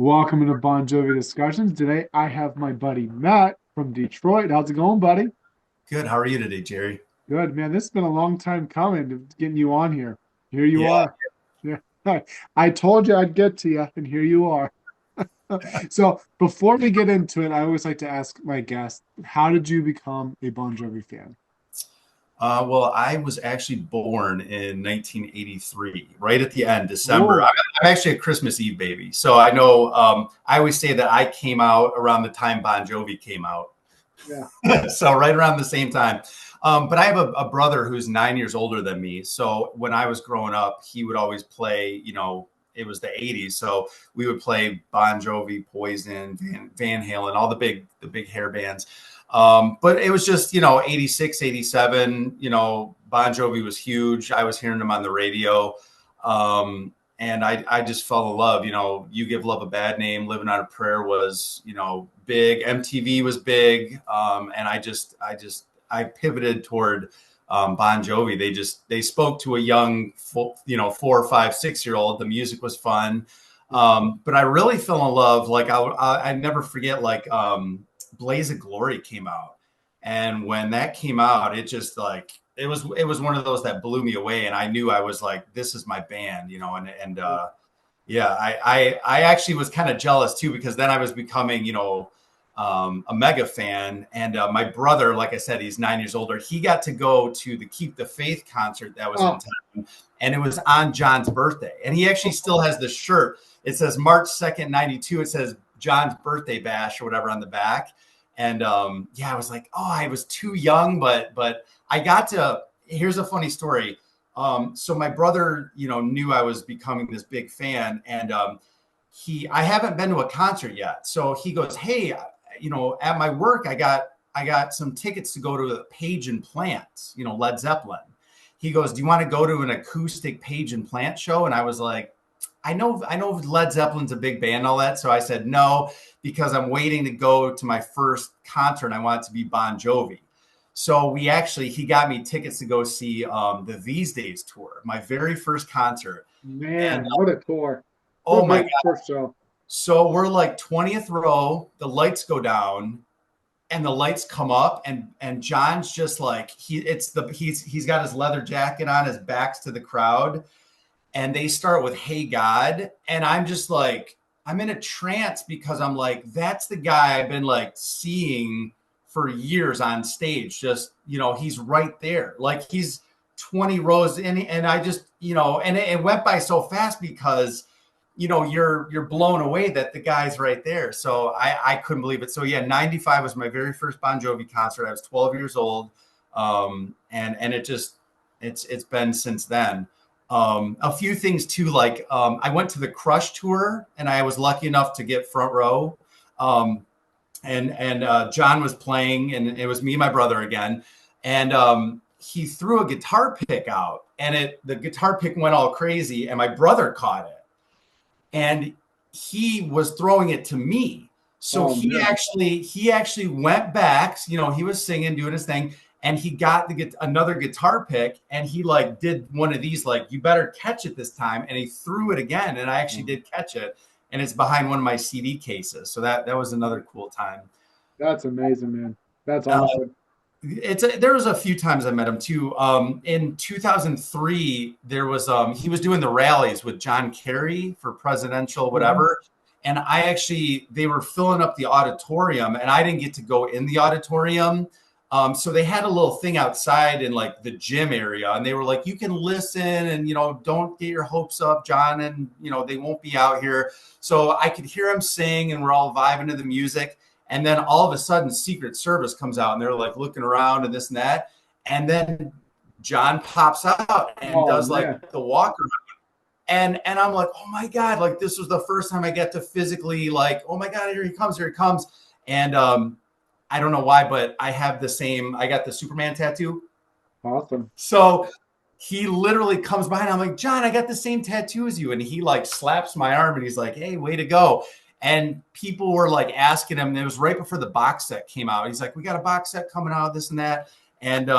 Welcome to Bon Jovi Discussions. Today I have my buddy Matt from Detroit. How's it going, buddy? Good. How are you today, Jerry? Good, man. This has been a long time coming to getting you on here. Here you Yeah. are. Yeah. I told you I'd get to you, and here you are. So before we get into it, I always like to ask my guests, how did you become a Bon Jovi fan? Well, I was actually born in 1983, right at the end, December. Whoa. I'm actually a Christmas Eve baby. So I know I always say that I came out around the time Bon Jovi came out. Yeah. So right around the same time. But I have a brother who's 9 years older than me. So when I was growing up, he would always play, it was the 80s. So we would play Bon Jovi, Poison, Van Halen, all the big hair bands. But it was just, 86, 87, Bon Jovi was huge. I was hearing him on the radio. And I just fell in love. You Give Love a Bad Name, Living on a Prayer was, big. MTV was big. And I pivoted toward Bon Jovi. They spoke to a young, 4 or 5, 6 year old. The music was fun. But I really fell in love. Like I never forget, like Blaze of Glory came out. And when that came out, it just like, it was one of those that blew me away, and I knew I was like, this is my band, and yeah, I actually was kind of jealous too, because then I was becoming, a mega fan, and my brother, like I said, he's 9 years older. He got to go to the Keep the Faith concert that was in Oh, town, and it was on John's birthday, and he actually still has the shirt. It says March 2nd, '92. It says John's birthday bash or whatever on the back. And yeah, I was like, oh, I was too young, but I got to. Here's a funny story. So my brother, knew I was becoming this big fan, and I haven't been to a concert yet. So he goes, hey, at my work, I got some tickets to go to the Page and Plant, Led Zeppelin. He goes, do you want to go to an acoustic Page and Plant show? And I was like, I know Led Zeppelin's a big band and all that. So I said no, because I'm waiting to go to my first concert and I want it to be Bon Jovi. So he got me tickets to go see the These Days tour, my very first concert. And man, what a tour. What oh a my great God. first show. So we're like 20th row, the lights go down and the lights come up, and John's just like, he's got his leather jacket on, his back's to the crowd, and they start with Hey God, and I'm just like, I'm in a trance, because I'm like, that's the guy I've been like seeing for years on stage. Just, he's right there, like he's 20 rows in, and I just, and it went by so fast, because you're blown away that the guy's right there. So I couldn't believe it. So yeah, 95 was my very first Bon Jovi concert. I was 12 years old. And it's been since then. A few things too, like I went to the Crush tour, and I was lucky enough to get front row. Um, and John was playing, and it was me and my brother again. And he threw a guitar pick out, and the guitar pick went all crazy, and my brother caught it, and he was throwing it to me. So Oh, he man. actually went back. He was singing, doing his thing, and he got another guitar pick, and he like did one of these, like, you better catch it this time, and he threw it again, and I actually did catch it, and it's behind one of my CD cases. So that was another cool time. That's amazing, man. That's Uh, awesome. there was a few times I met him too. In 2003, he was doing the rallies with John Kerry for presidential Mhm. whatever, and they were filling up the auditorium, and I didn't get to go in the auditorium. So they had a little thing outside in like the gym area, and they were like, you can listen, and don't get your hopes up, John, and they won't be out here. So I could hear him sing, and we're all vibing to the music. And then all of a sudden, Secret Service comes out, and they're like looking around and this and that. And then John pops out and Oh, does like man. the walk around. And I'm like, oh my God, like this was the first time I get to physically, like, oh my God, here he comes, here he comes. And I don't know why, but I got the Superman tattoo. Awesome. So he literally comes by, and I'm like, John, I got the same tattoo as you. And he like slaps my arm, and he's like, hey, way to go. And people were like asking him, and it was right before the box set came out. He's like, we got a box set coming out, this and that. And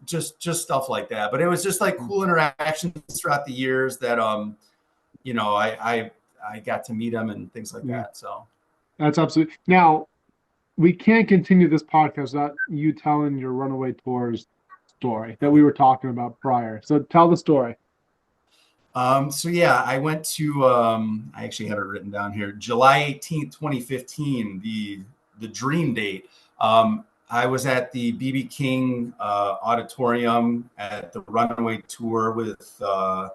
just stuff like that. But it was just like cool interactions throughout the years that, I I got to meet him and things like Yeah, that. So that's absolutely. Now, we can't continue this podcast without you telling your Runaway Tours story that we were talking about prior. So tell the story. so yeah, I went to I actually have it written down here, July 18th, 2015, the dream date. I was at the BB King auditorium at the Runaway Tour with all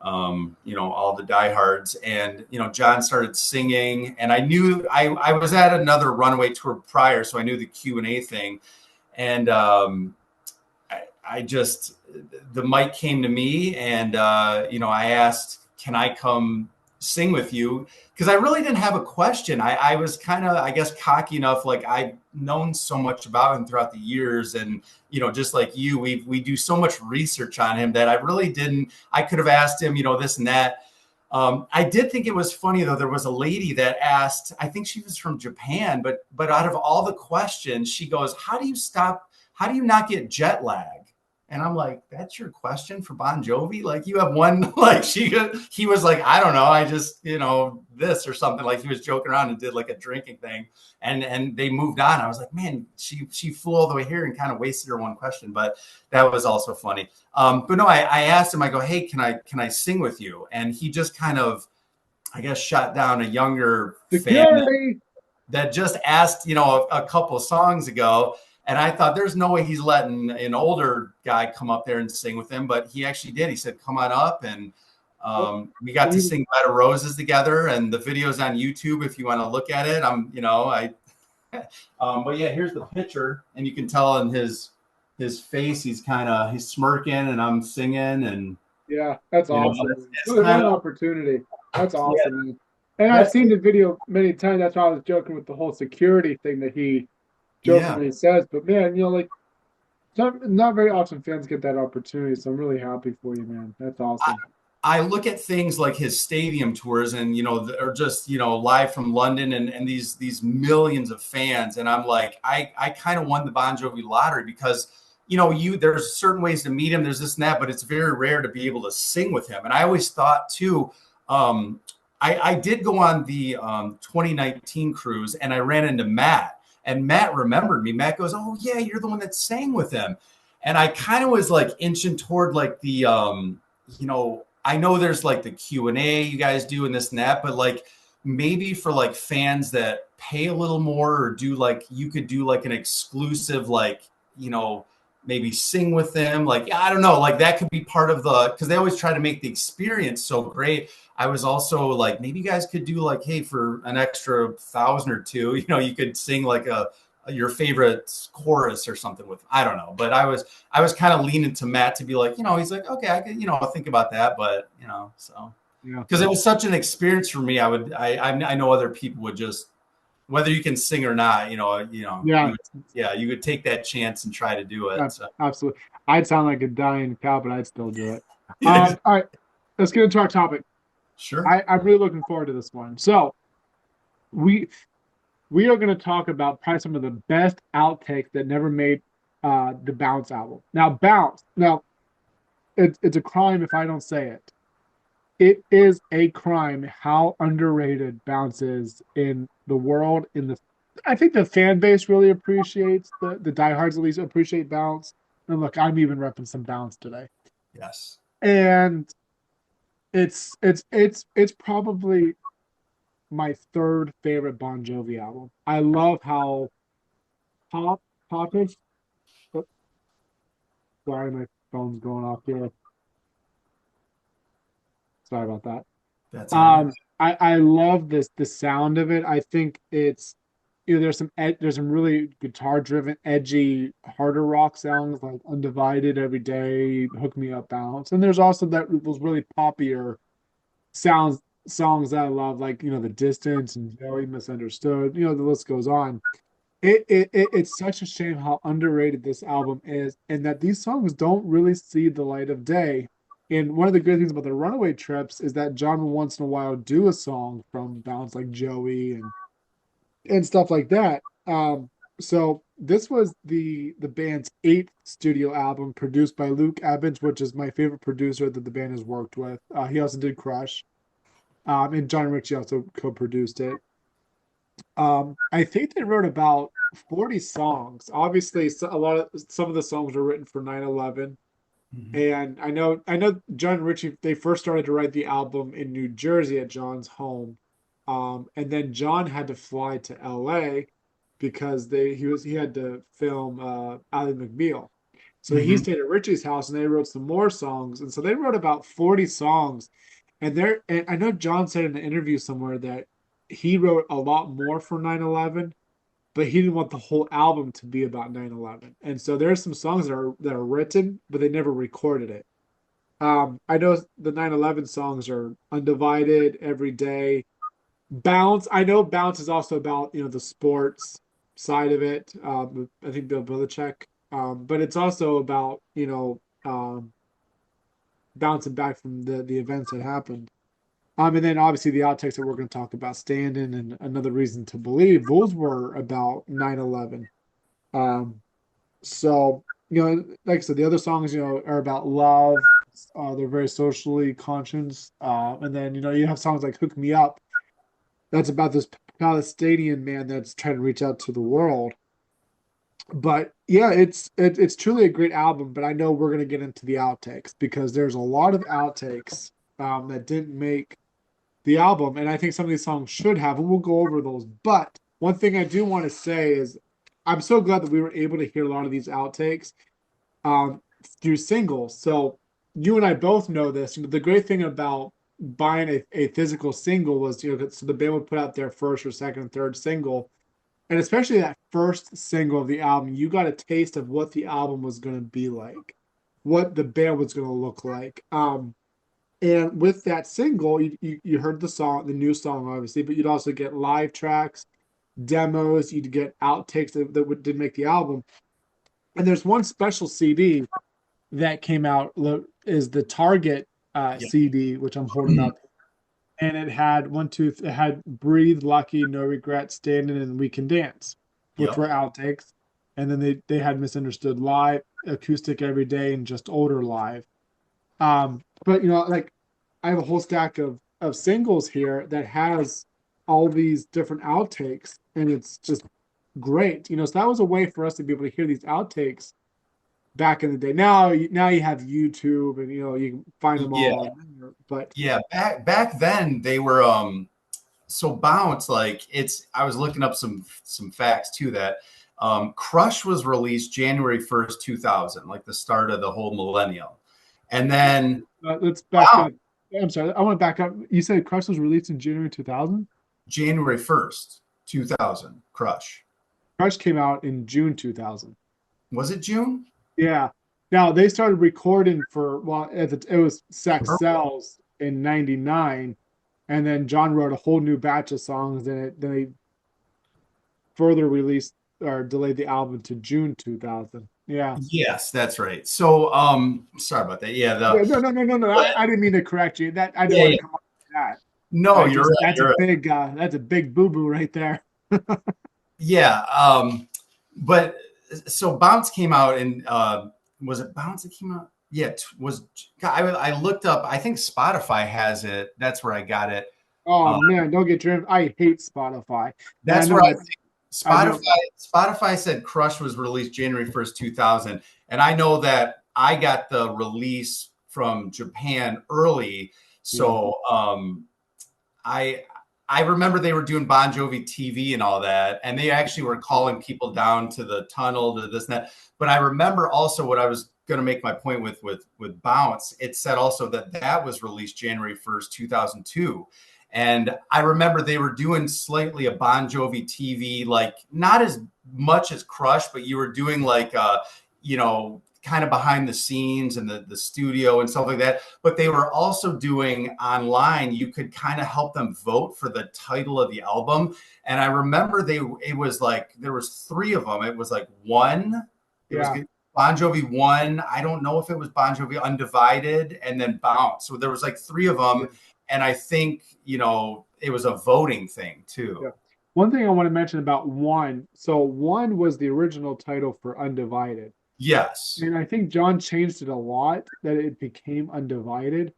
the diehards. And, John started singing, and I knew I was at another Runaway Tour prior, so I knew the Q&A thing. And I just, the mic came to me, and, I asked, can I come sing with you? Because I really didn't have a question. I was kind of, I guess, cocky enough. Like, I've known so much about him throughout the years. And, just like you, we do so much research on him that I really didn't, I could have asked him, this and that. I did think it was funny though. There was a lady that asked, I think she was from Japan, but out of all the questions, she goes, how do you not get jet lag? And I'm like, that's your question for Bon Jovi? Like, you have one, like, he was like, I don't know. I just, this or something. Like, he was joking around and did like a drinking thing, and they moved on. I was like, man, she flew all the way here and kind of wasted her one question, but that was also funny. But no, I asked him, I go, hey, can I sing with you? And he just kind of, I guess, shot down a younger fan Security. that just asked, a couple of songs ago. And I thought, there's no way he's letting an older guy come up there and sing with him. But he actually did. He said, come on up. And Oh, we got to sing Bed of Roses together. And the video's on YouTube if you want to look at it. But yeah, here's the picture. And you can tell in his face, he's smirking, and I'm singing. And, yeah, that's awesome. it's What kind an of, opportunity. That's yeah, awesome, man. And I've that's, seen the video many times. That's why I was joking with the whole security thing that he yeah. jokingly says. But man, like not very often fans get that opportunity. So I'm really happy for you, man. That's awesome. I look at things like his stadium tours, and or just live from London, and these millions of fans, and I'm like, I kind of won the Bon Jovi lottery, because there's certain ways to meet him, there's this and that, but it's very rare to be able to sing with him. And I always thought too, I did go on the 2019 cruise, and I ran into Matt, and Matt remembered me. Matt goes, oh yeah, you're the one that sang with him. And I kind of was like inching toward like the I know there's like the Q&A you guys do and this and that, but like maybe for like fans that pay a little more, or do like, you could do like an exclusive, like, maybe sing with them. Like, I don't know, like that could be part of because they always try to make the experience so great. I was also like, maybe you guys could do like, hey, for an extra 1,000 or two, you could sing like your favorite chorus or something with, I don't know. But I was kind of leaning to Matt to be like, he's like, okay, I could, I'll think about that. But, so, Yeah. because it was such an experience for me. I know other people would just, whether you can sing or not, Yeah. you would take that chance and try to do it. So, Absolutely. I'd sound like a dying cow, but I'd still do it. All right, let's get into our topic. sure. I'm really looking forward to this one. So we we are going to talk about probably some of the best outtakes that never made the Bounce album. Now, Bounce. Now, it's a crime if I don't say it. It is a crime how underrated Bounce is in the world. I think the fan base really appreciates the diehards, at least appreciate Bounce. And look, I'm even repping some Bounce today. Yes. And it's probably my third favorite Bon Jovi album. I love how popish. Oh, sorry, my phone's going off here. Sorry about that. That's all right. I love the sound of it. I think it's there's some really guitar driven, edgy, harder rock songs like Undivided, Every Day, Hook Me Up, Bounce, and there's also those really poppier sounds songs that I love, like The Distance and Joey Misunderstood. The list goes on. It's such a shame how underrated this album is, and that these songs don't really see the light of day. And one of the good things about the Runaway Trips is that John will once in a while do a song from Bounce, like Joey and stuff like that. So this was the band's eighth studio album, produced by Luke Evans, which is my favorite producer that the band has worked with. He also did Crush. And John Ritchie also co-produced it. I think they wrote about 40 songs. Obviously, a lot of some of the songs were written for 9/11. Mhm. And I know John Ritchie, they first started to write the album in New Jersey at John's home. And then John had to fly to LA because he had to film Ally McBeal. So he Mhm. stayed at Ritchie's house and they wrote some more songs. And so they wrote about 40 songs. And I know John said in an interview somewhere that he wrote a lot more for 9/11, but he didn't want the whole album to be about 9/11. And so there's some songs that are written, but they never recorded it. I know the 9/11 songs are Undivided, Every Day, Bounce. I know Bounce is also about, the sports side of it. I think Bill Belichick. But it's also about, bouncing back from the events that happened. And then obviously the outtakes that we're going to talk about, Standing and Another Reason to Believe, those were about 9/11. Um, so, like I said, the other songs, are about love. They're very socially conscious. And then, you have songs like Hook Me Up. That's about this Palestinian man that's trying to reach out to the world. But yeah, it's truly a great album. But I know we're gonna get into the outtakes because there's a lot of outtakes that didn't make the album, and I think some of these songs should have, and we'll go over those. But one thing I do want to say is I'm so glad that we were able to hear a lot of these outtakes um, through singles. So you and I both know this. The great thing about buying a physical single was, so the band would put out their first or second, third single, and especially that first single of the album, you got a taste of what the album was going to be like, what the band was going to look like. And with that single, you heard the song, the new song, obviously, but you'd also get live tracks, demos, you'd get outtakes that did make the album. And there's one special CD that came out is the Target Yeah. CD, which I'm holding up, and it had Breathe, Lucky, No Regrets, Standing, and We Can Dance, which Yep. were outtakes, and then they had Misunderstood Live, Acoustic Every Day, and Just Older Live. But like I have a whole stack of singles here that has all these different outtakes, and it's just great. So that was a way for us to be able to hear these outtakes back in the day. Now you have YouTube and you can find them Yeah. all. But Yeah. Back then they were so Bounce, like I was looking up some facts too that Crush was released January 1st, 2000, like the start of the whole millennium. And then let's back Bounce, up. I'm sorry, I want to back up. You said Crush was released in January 2000. January 1st, 2000, Crush. Crush came out in June 2000. Was it June? Yeah. Now they started recording for well, it was Sex Or- Cells in '99, and then John wrote a whole new batch of songs. Then they further released or delayed the album to June 2000. Yeah. Yes, that's right. So sorry about that. Yeah, Yeah. No. No. No. No. No. but I didn't mean to correct you. That I didn't yeah, want yeah. to come up with that. No, I you're just right. You're right. that's a big boo boo right there. Yeah. But so Bounce came out and was it Bounce that came out? Yeah, was I looked up, I think Spotify has it. That's where I got it. Oh Um, man, don't get driven. I hate Spotify, and I that's know where I that's think I know. Spotify said Crush was released January 1st, 2000. And I know that I got the release from Japan early. Yeah. So I I remember they were doing Bon Jovi TV and all that, and they actually were calling people down to the tunnel to this and that. But I remember also what I was going to make my point with Bounce. It said also that that was released January 1st, 2002. And I remember they were doing slightly a Bon Jovi TV, like not as much as Crush, but you were doing like kind of behind the scenes and the studio and stuff like that. But they were also doing online, you could kind of help them vote for the title of the album. And I remember it was like there was three of them. It was like one, it was Yeah. Bon Jovi one. I don't know if it was Bon Jovi Undivided and then Bounce. So there was like three of Yeah. them. And I think, it was a voting thing too. Yeah. One thing I want to mention about One. So One was the original title for Undivided. Yes. And I think John changed it a lot that it became Undivided.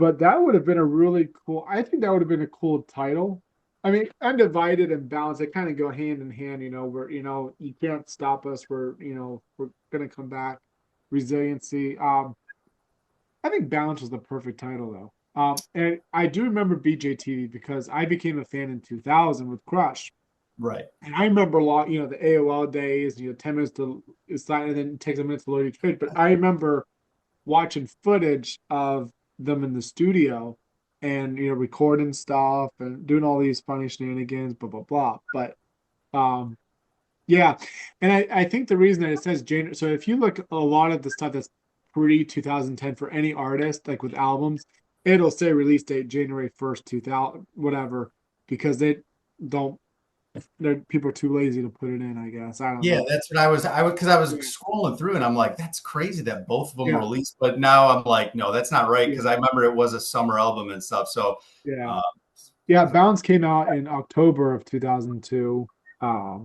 But that would have been a really cool, I think that would have been a cool title. I mean, undivided and balanced, they kind of go hand in hand, where, you can't stop us. We're gonna come back. Resiliency. I think balance was the perfect title though. And I do remember BJTV because I became a fan in 2000 with Crush. Right. And I remember a lot, the AOL days, 10 minutes to sign and then it takes a minute to load each page. But I remember watching footage of them in the studio and recording stuff and doing all these funny shenanigans, blah blah blah. But um yeah, and I think the reason that it says January, so if you look a lot of the stuff that's pre 2010 for any artist, like with albums, it'll say release date January 1st, 2000, whatever, because don't, people are too lazy to put it in, I guess. I don't Yeah, know. that's what I would because I was Yeah, scrolling through and I'm like, that's crazy that both of them yeah, released. But now I'm like, no, that's not right yeah, because I remember it was a summer album and stuff. So, yeah. uh, Yeah, Bounce came out in October of 2002. I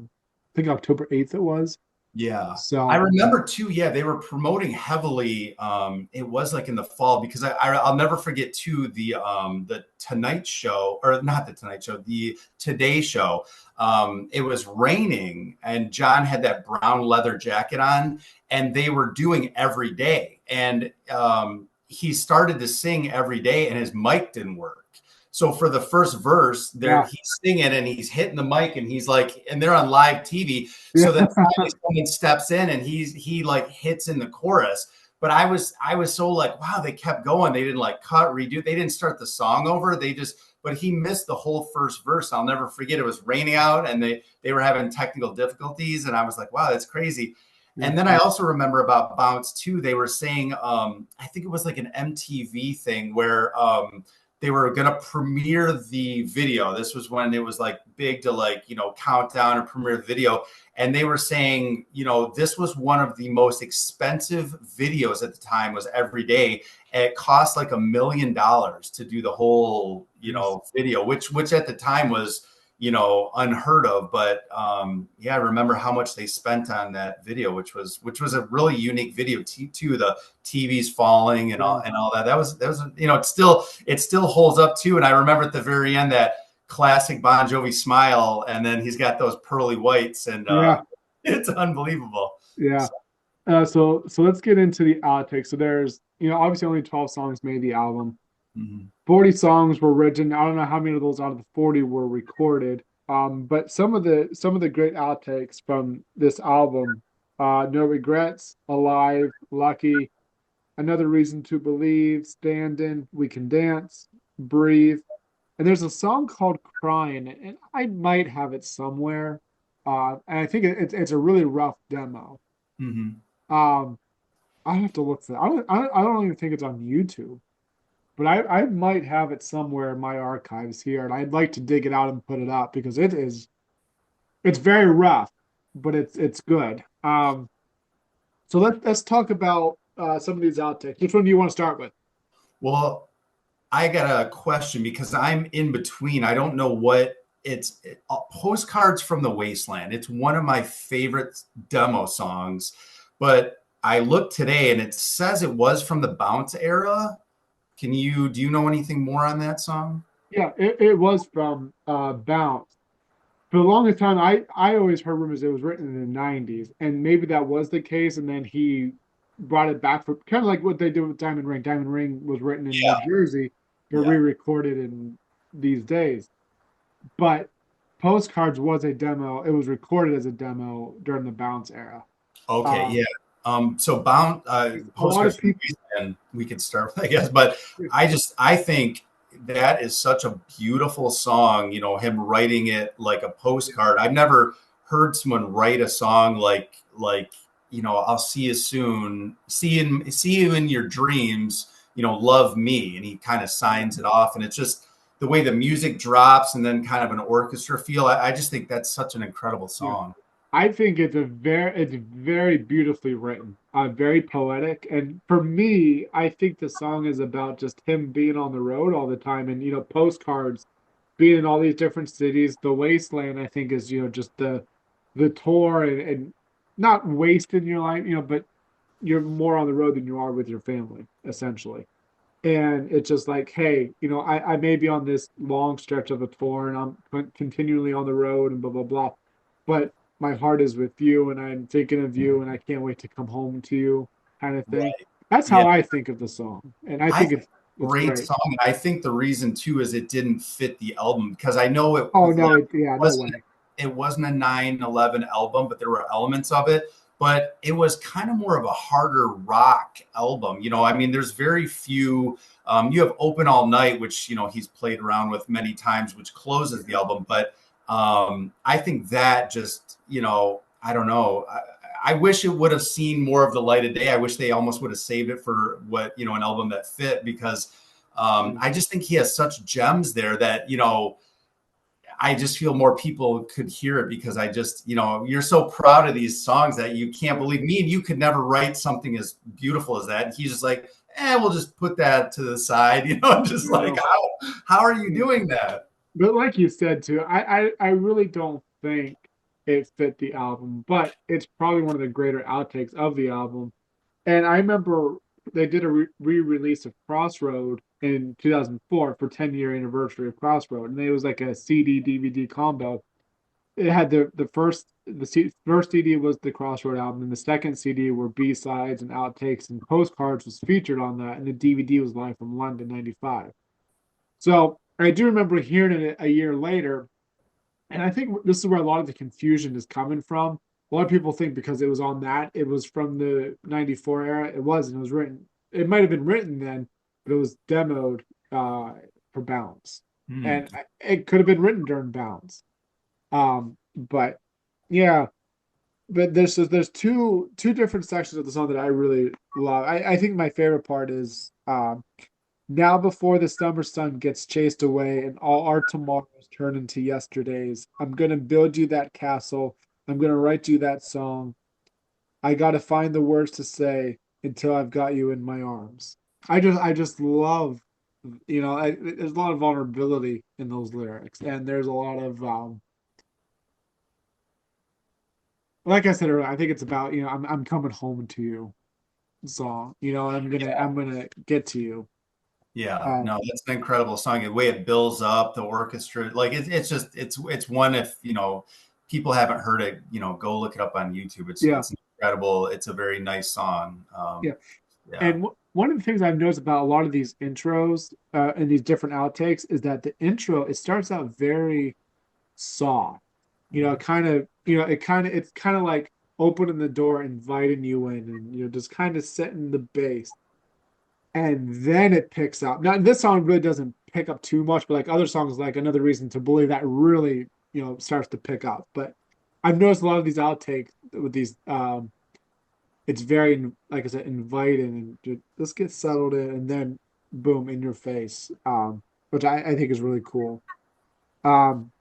think October 8th it was. yeah, I So, remember too. Yeah, they were promoting heavily. It was like in the fall because I'll never forget too the Tonight Show, or not the Tonight Show, the Today Show. It was raining and John had that brown leather jacket on, and they were doing every day, and he started to sing every day, and his mic didn't work. So for the first verse, there yeah, he's singing and he's hitting the mic and he's like, and they're on live TV. yeah, So then finally someone steps in and he like hits in the chorus. But I was so like, wow, they kept going. They didn't like cut, redo. They didn't start the song over. They just, but he missed the whole first verse. I'll never forget. It was raining out and they were having technical difficulties. And I was like, wow, that's crazy. yeah, And then I also remember about Bounce too. They were saying, I think it was like an MTV thing where they were going to premiere the video. This was when it was like big to like, count down and premiere the video. And they were saying, this was one of the most expensive videos at the time, was every day. And it cost like $1 million to do the whole, yes, video, which at the time was, unheard of. But yeah, I remember how much they spent on that video, which was a really unique video too. The TV's falling and yeah, all that. That was it still holds up too. And I remember at the very end that classic Bon Jovi smile, and then he's got those pearly whites, and yeah, it's unbelievable. yeah. So, So let's get into the outtakes. So there's, obviously only 12 songs made the album. mhm. 40 songs were written. I don't know how many of those out of the 40 were recorded. But some of the great outtakes from this album, No Regrets, Alive, Lucky, Another Reason to Believe, Standing, We Can Dance, Breathe. And there's a song called Crying, and I might have it somewhere. And I think it's a really rough demo. Mhm. Um, I have to look for that. I don't even think it's on YouTube, but I might have it somewhere in my archives here, and I'd like to dig it out and put it up because it's very rough, but it's good. So let's talk about some of these outtakes. Which one do you want to start with? Well, I got a question because I'm in between. I don't know what Postcards from the Wasteland. It's one of my favorite demo songs, but I looked today and it says it was from the Bounce era. Do you know anything more on that song? Yeah, it was from Bounce. For the longest time, I always heard rumors it was written in the 90s, and maybe that was the case, and then he brought it back for kind of like what they did with Diamond Ring. Diamond Ring was written in New Yeah. Jersey, but Yeah. re-recorded in these days. But Postcards was a demo. It was recorded as a demo during the Bounce era. Okay, Um, yeah. So bound a lot postcards of from people, the wasteland, we could start with, I guess. But I think that is such a beautiful song. Him writing it like a postcard. I've never heard someone write a song like I'll see you soon, see you in your dreams. Love me, and he kind of signs it off, and it's just the way the music drops, and then kind of an orchestra feel. I just think that's such an incredible yeah. song. I think it's very beautifully written, very poetic. And for me, I think the song is about just him being on the road all the time and postcards, being in all these different cities. The wasteland, I think, is just the tour and not wasting your life, but you're more on the road than you are with your family, essentially. And it's just like, hey, I may be on this long stretch of a tour and I'm continually on the road and blah blah blah, but my heart is with you and I'm thinking of you and I can't wait to come home to you, kind of thing. Right. That's Yeah. how I think of the song, and I I think think it's great great. song. And I think the reason too is it didn't fit the album because I know it Oh like, no, yeah, no wasn't way. it wasn't a 9/11 album, but there were elements of it. But it was kind of more of a harder rock album. I mean, there's very few. You have Open All Night, which he's played around with many times, which closes the album. But I think that just I don't know. I wish it would have seen more of the light of day. I wish they almost would have saved it for what an album that fit because Yeah, I just think he has such gems there that I just feel more people could hear it because I just you're so proud of these songs that you can't yeah, believe me and you could never write something as beautiful as that. And he's just like, we'll just put that to the side, just like yeah. how are you Yeah. doing that? But like you said too, I really don't think it fit the album, but it's probably one of the greater outtakes of the album. And I remember they did a re-release of Crossroad in 2004 for 10-year anniversary of Crossroad, and it was like a CD DVD combo. It had first CD was the Crossroad album, and the second CD were B-sides and outtakes and postcards was featured on that, and the DVD was Live from London '95. So I do remember hearing it a year later, and I think this is where a lot of the confusion is coming from. A lot of people think because it was on that, it was from the '94 era. It wasn't. It was written. It might have been written then, but it was demoed for Bounce, Hmm. and it could have been written during Bounce. But yeah, but there's two different sections of the song that I really love. I think my favorite part is now before the summer sun gets chased away and all our tomorrows turn into yesterdays, I'm gonna build you that castle. I'm gonna write you that song. I gotta find the words to say until I've got you in my arms. I just love, there's a lot of vulnerability in those lyrics, and there's a lot of, like I said earlier, I think it's about, I'm coming home to you song, and I'm gonna get to you. Yeah, Um, no, that's an incredible song. The way it builds up, the orchestra, like it's just it's one if people haven't heard it, go look it up on YouTube. It's yeah, it's incredible. It's a very nice song. yeah. Yeah. And one of the things I've noticed about a lot of these intros and these different outtakes is that the intro it starts out very soft. It's kind of like opening the door, inviting you in, and just kind of setting the base, and then it picks up. Now this song really doesn't pick up too much, but like other songs, like Another Reason to Believe, that really starts to pick up. But I've noticed a lot of these outtakes with these it's very, like I said, inviting and just let's get settled in and then boom in your face, which I think is really cool. um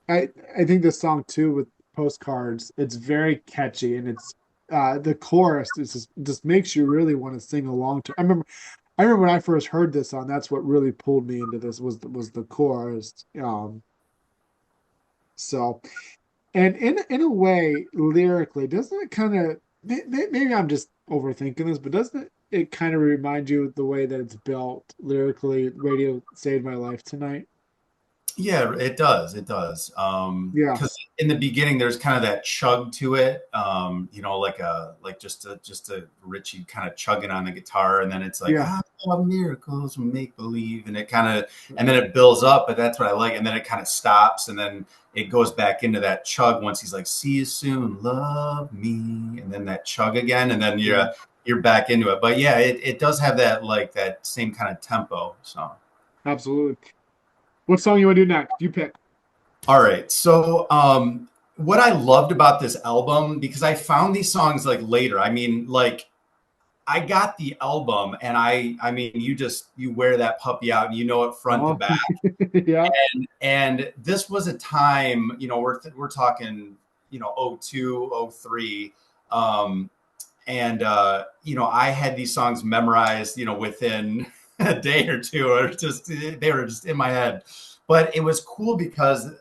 I think this song too with postcards, it's very catchy, and it's the chorus is just makes you really want to sing along to. I remember when I first heard this song, that's what really pulled me into this was the chorus. So, and in a way, lyrically, doesn't it kind of, maybe I'm just overthinking this, but doesn't it kind of remind you of the way that it's built lyrically? Radio saved my life tonight. Yeah, it does. It does. Yeah, Because in the beginning, there's kind of that chug to it. Like just a Richie kind of chugging on the guitar, and then it's like yeah, miracles make believe, and it kind of and then it builds up. But that's what I like, and then it kind of stops, and then it goes back into that chug once he's like, "See you soon, love me," and then that chug again, and then yeah, you're back into it. But yeah, it does have that like that same kind of tempo. So. absolutely. What song you want to do next? You pick. All right. So, what I loved about this album, because I found these songs like later. I mean, like I got the album, and I mean, you wear that puppy out, and you know it front to Oh, back. yeah, And this was a time, we're talking, oh 02, oh 03. And I had these songs memorized, within a day or two, or just they were just in my head. But it was cool because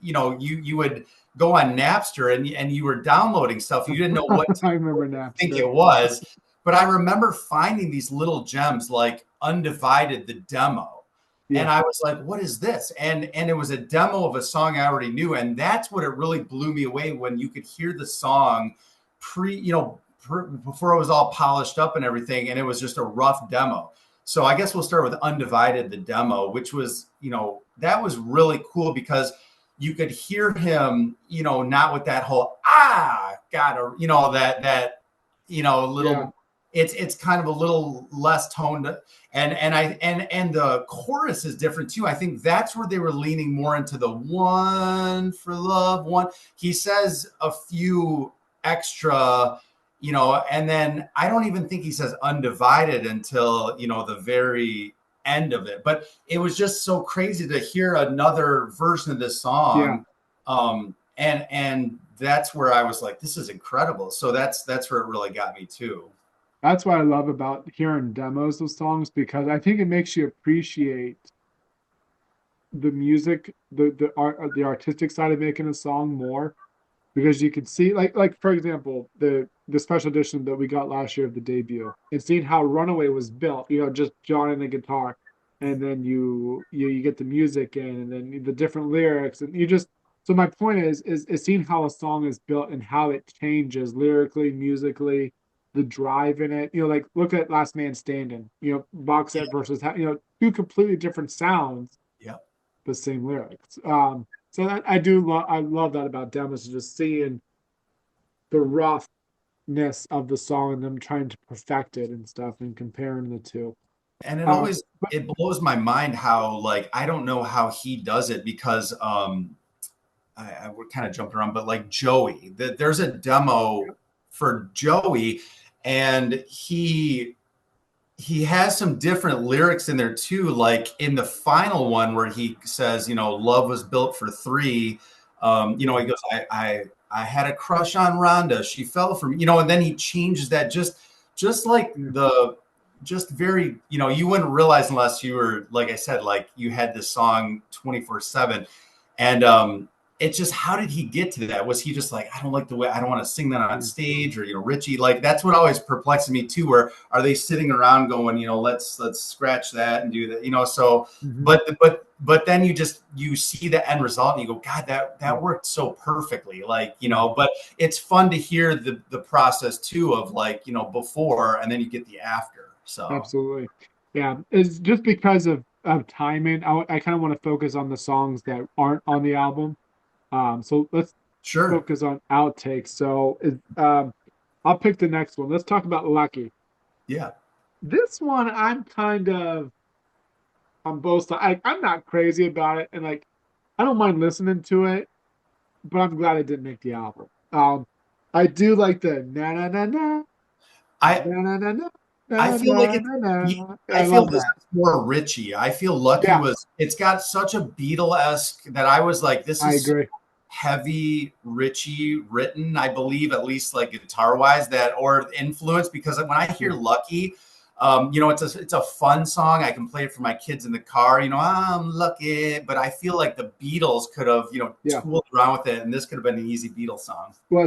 you would go on Napster and you were downloading stuff. You didn't know what to I remember think Napster. it was. But I remember finding these little gems like Undivided, the demo. And Yeah, I was like, what is this? And it was a demo of a song I already knew. And that's what it really blew me away when you could hear the song before it was all polished up and everything. And it was just a rough demo. So I guess we'll start with Undivided, the demo, which was, that was really cool because you could hear him, not with that whole gotta, yeah, little. It's kind of a little less toned, and the chorus is different too. I think that's where they were leaning more into the one for love. One, he says a few extra, and then I don't even think he says undivided until the very end of it. But it was just so crazy to hear another version of this yeah. song, and that's where I was like, this is incredible. So that's where it really got me too. That's what I love about hearing demos of songs because I think it makes you appreciate the music, the art, the artistic side of making a song more because you can see like for example the special edition that we got last year of the debut and seeing how Runaway was built, just John and the guitar, and then you get the music in and then the different lyrics and you just so my point is seeing how a song is built and how it changes lyrically, musically, the drive in it, like look at Last Man Standing, box Yeah, set versus two completely different sounds yeah. but same lyrics. So that I love that about demos, is just seeing the roughness of the song and them trying to perfect it and stuff and comparing the two. And it Uh, always but it blows my mind how, like, I don't know how he does it because we're kind of jumping around, but like Joey, there's a demo for Joey, and he has some different lyrics in there too. Like in the final one where he says, love was built for three. He goes, I had a crush on Rhonda. She fell for me, and then he changes that just like yeah, just very, you wouldn't realize unless you were, like I said, like you had this song 24/7. And it's just, how did he get to that? Was he just like, I don't like the way, I don't want to sing that on yeah. stage, or Richie? Like that's what always perplexes me too. Where are they sitting around going, let's scratch that and do that, So, Mhm. but then you see the end result and you go, God, Yeah, that worked so perfectly, like, yeah, But it's fun to hear the process too of, like, before, and then you get the after. So absolutely. Yeah, it's just because of timing. I kind of want to focus on the songs that aren't on the album. So let's sure, focus on outtakes. I'll pick the next one. Let's talk about Lucky. yeah. This one, I'm kind of on both sides. I'm not crazy about it, and like, I don't mind listening to it, but I'm glad it didn't make the album. I do like the na na na na I na na na na I na feel like na it's. na na. I I feel love this that. is more Richie. I feel Lucky Yeah, was. It's got such a Beatle-esque that I was like, this I is so agree. heavy Richie written. I believe, at least like guitar-wise, that or influence, because when I hear Yeah, Lucky, it's a fun song. I can play it for my kids in the car. I'm lucky, but I feel like the Beatles could have yeah. tooled around with it, and this could have been an easy Beatles song. Well,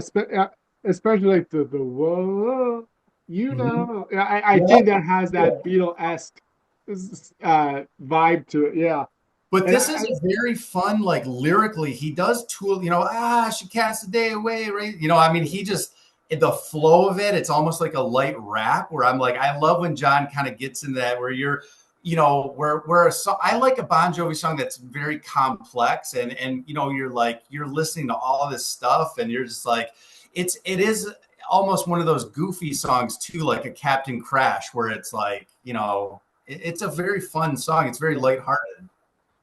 especially like the whoa, Mhm. Yeah, I think Yep. that has that Beatle-esque vibe to it. Yeah, But and this is a very fun, like lyrically, he does tool, she cast the day away, right? I mean, he just, the flow of it, it's almost like a light rap where I'm like, I love when John kind of gets in that where you're, where a song, I like a Bon Jovi song that's very complex, and you're like, you're listening to all this stuff and you're just like, it is almost one of those goofy songs too, like a Captain Crash, where it's like, it's a very fun song. It's very yeah. lighthearted.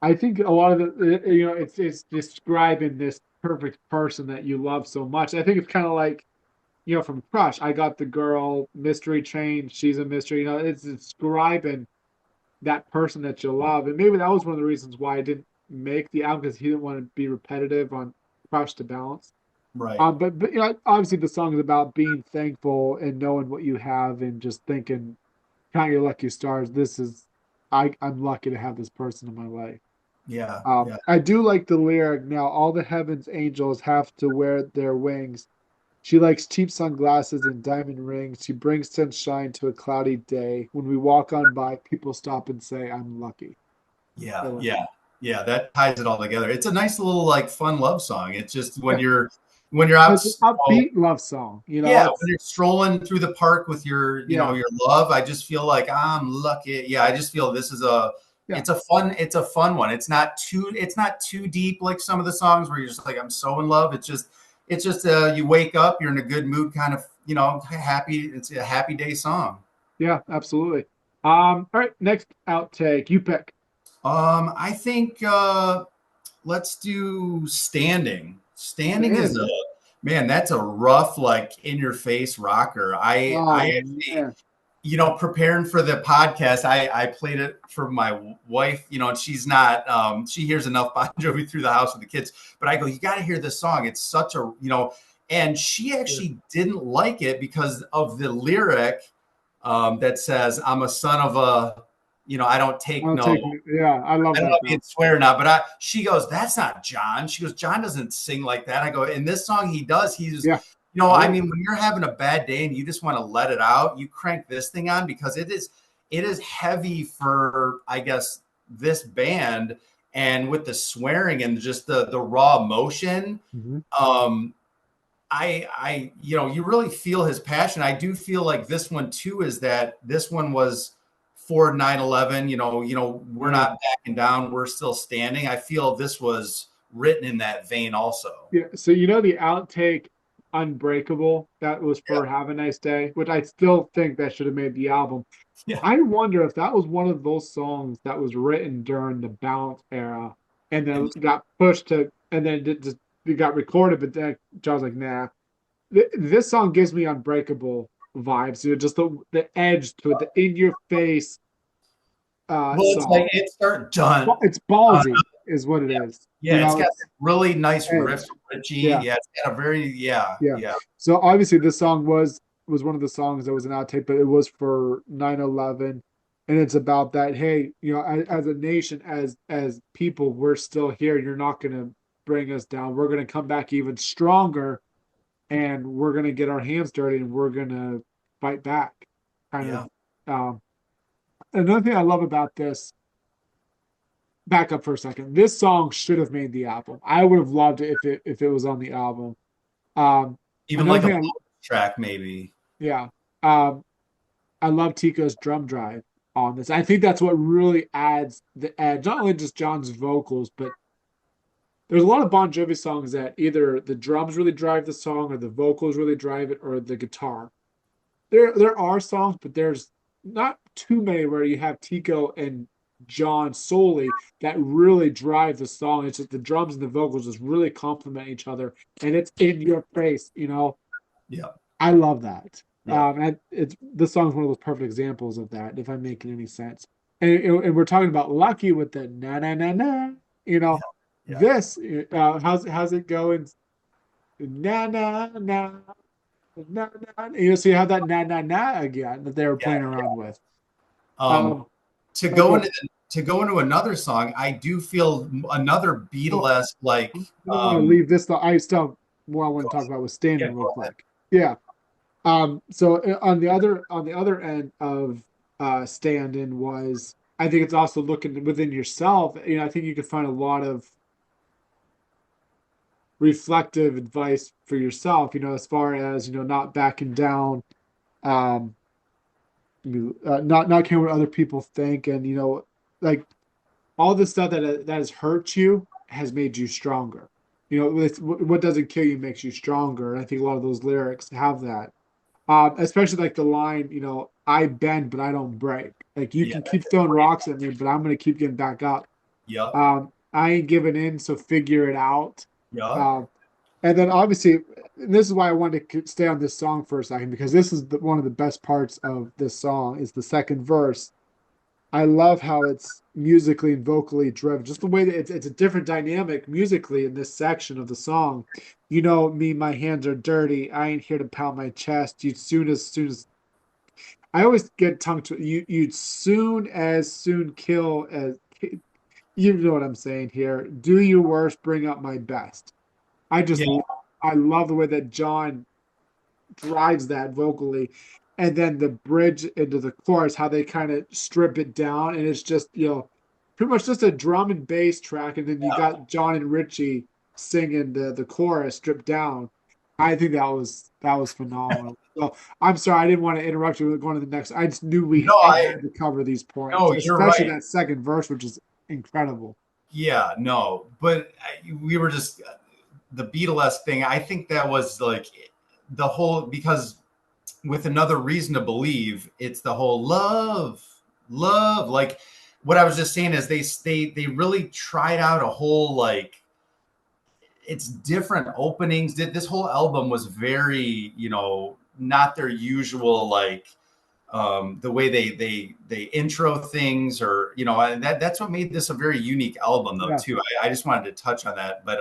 I think a lot of it's describing this perfect person that you love so much. I think it's kind of like, from Crush, I got the girl, mystery train, she's a mystery. It's describing that person that you love, and maybe that was one of the reasons why I didn't make the album because he didn't want to be repetitive on Crush to balance. Right. But obviously the song is about being thankful and knowing what you have and just thinking, count your lucky stars. I'm lucky to have this person in my life. Yeah. Yeah. I do like the lyric now. All the heavens angels have to wear their wings. She likes cheap sunglasses and diamond rings. She brings sunshine to a cloudy day. When we walk on by, people stop and say, I'm lucky. I Yeah, like yeah, yeah. That ties it all together. It's a nice little like fun love song. It's just that. when you're Yeah. out, It's an upbeat love song. yeah, when It's you're strolling through the park with your, yeah, your love, I just feel like I'm lucky. Yeah, I just feel this is yeah, it's a fun one. It's not too deep like some of the songs where you're just like, I'm so in love. It's just you wake up, you're in a good mood, kind of, happy. It's a happy day song. yeah, absolutely. All right, next outtake. You pick. I think let's do standing. Standing is a Standing. man, that's a rough, like in your face rocker. I Oh actually, man. preparing for the podcast, I played it for my wife, and she's not she hears enough Bon Jovi through the house with the kids, but I go, you got to hear this song. It's such a, and she Yeah. actually didn't like it because of the lyric that says, I'm a son of a, I don't take I'll no. take yeah, I love I don't know that if though. he'd swear or not, but she goes, that's not John. She goes, John doesn't sing like that. I go, in this song, he does. Yeah, I totally. mean, when you're having a bad day and you just want to let it out, you crank this thing on because it is heavy for, I guess, this band. And with the swearing and just the raw emotion, Hmm. um, you really feel his passion. I do feel like this one too is that this one was for 9/11. We're Yeah. not backing down. We're still standing. I feel this was written in that vein also. Yeah. So the outtake Unbreakable, that was for Have a Nice Day, which I still think that should have made the album. Yeah. I wonder if that was one of those songs that was written during the Bounce era and Yeah. then got pushed to, and then it got recorded, but then John's like, nah. This song gives me Unbreakable vibes, just the edge to it, the in your face Well, it's song. like it start done. It's Uh, ballsy, is what it yeah. is. Yeah, it's got It's really nice riff, edge. Richie. Yeah. Yeah, it's got a very, yeah, Yeah. yeah, So obviously this song was one of the songs that was an outtake, but it was for 9/11, and it's about that, hey, as a nation, as people, we're still here. You're not gonna bring us down. We're gonna come back even stronger, and we're gonna get our hands dirty and we're gonna fight back. Kind yeah. of another thing I love about this, back up for a second. This song should have made the album. I would have loved it if it was on the album. Um Even Another like a thing bonus track, maybe. yeah. Um, I love Tico's drum drive on this. I think that's what really adds the edge, not only just John's vocals, but there's a lot of Bon Jovi songs that either the drums really drive the song, or the vocals really drive it, or the guitar. There are songs, but there's not too many where you have Tico and John solely that really drive the song. It's just the drums and the vocals just really complement each other, and it's in your face. Yeah, I love that. yeah, And it's this song's one of those perfect examples of that, if I'm making any sense. And we're talking about Lucky with the na na na na. You yeah, know, yeah, this how's it going? Na na na na na. So you have that na na na again that they were playing yeah. around with. Um, Um, to oh, go good. into another song, I do feel another Oh, Beatles like I don't want to leave this. I still what I want to talk about was yeah, standing real go ahead. quick. Yeah. So on the other end of stand-in was, I think it's also looking within yourself. I think you could find a lot of reflective advice for yourself. As far as not backing down, um, not caring what other people think, and like all the stuff that has hurt you has made you stronger. What doesn't kill you makes you stronger, and I think a lot of those lyrics have that. Especially like the line, I bend, but I don't break. Like you Yeah, can keep that's throwing great. rocks at me, but I'm gonna keep getting back up. Yep, I ain't giving in, so figure it out. yep, Um, and then obviously, and this is why I wanted to stay on this song for a second, because this is one of the best parts of this song is the second verse. I love how it's musically and vocally driven. Just the way that it's a different dynamic musically in this section of the song. You know me, my hands are dirty. I ain't here to pound my chest. You soon as I always get tongue to you. You'd soon kill as you know what I'm saying here. Do your worst, bring up my best. I just yeah, I love the way that John. drives that vocally. And then the bridge into the chorus, how they kind of strip it down, and it's just, pretty much just a drum and bass track, and then you got John and Richie singing the chorus stripped down. I think that was phenomenal. So I'm sorry, I didn't want to interrupt you with going to the next. I just knew No, I I had to cover these points, no, you're especially right. that second verse, which is incredible. Yeah, no, but we were just the Beatlesque thing. I think that was like the whole because with another reason to believe, it's the whole love. Like what I was just saying is they really tried out a whole like it's different openings. This whole album was very not their usual like the way they intro things or and that's what made this a very unique album though Yeah. too. I just wanted to touch on that, but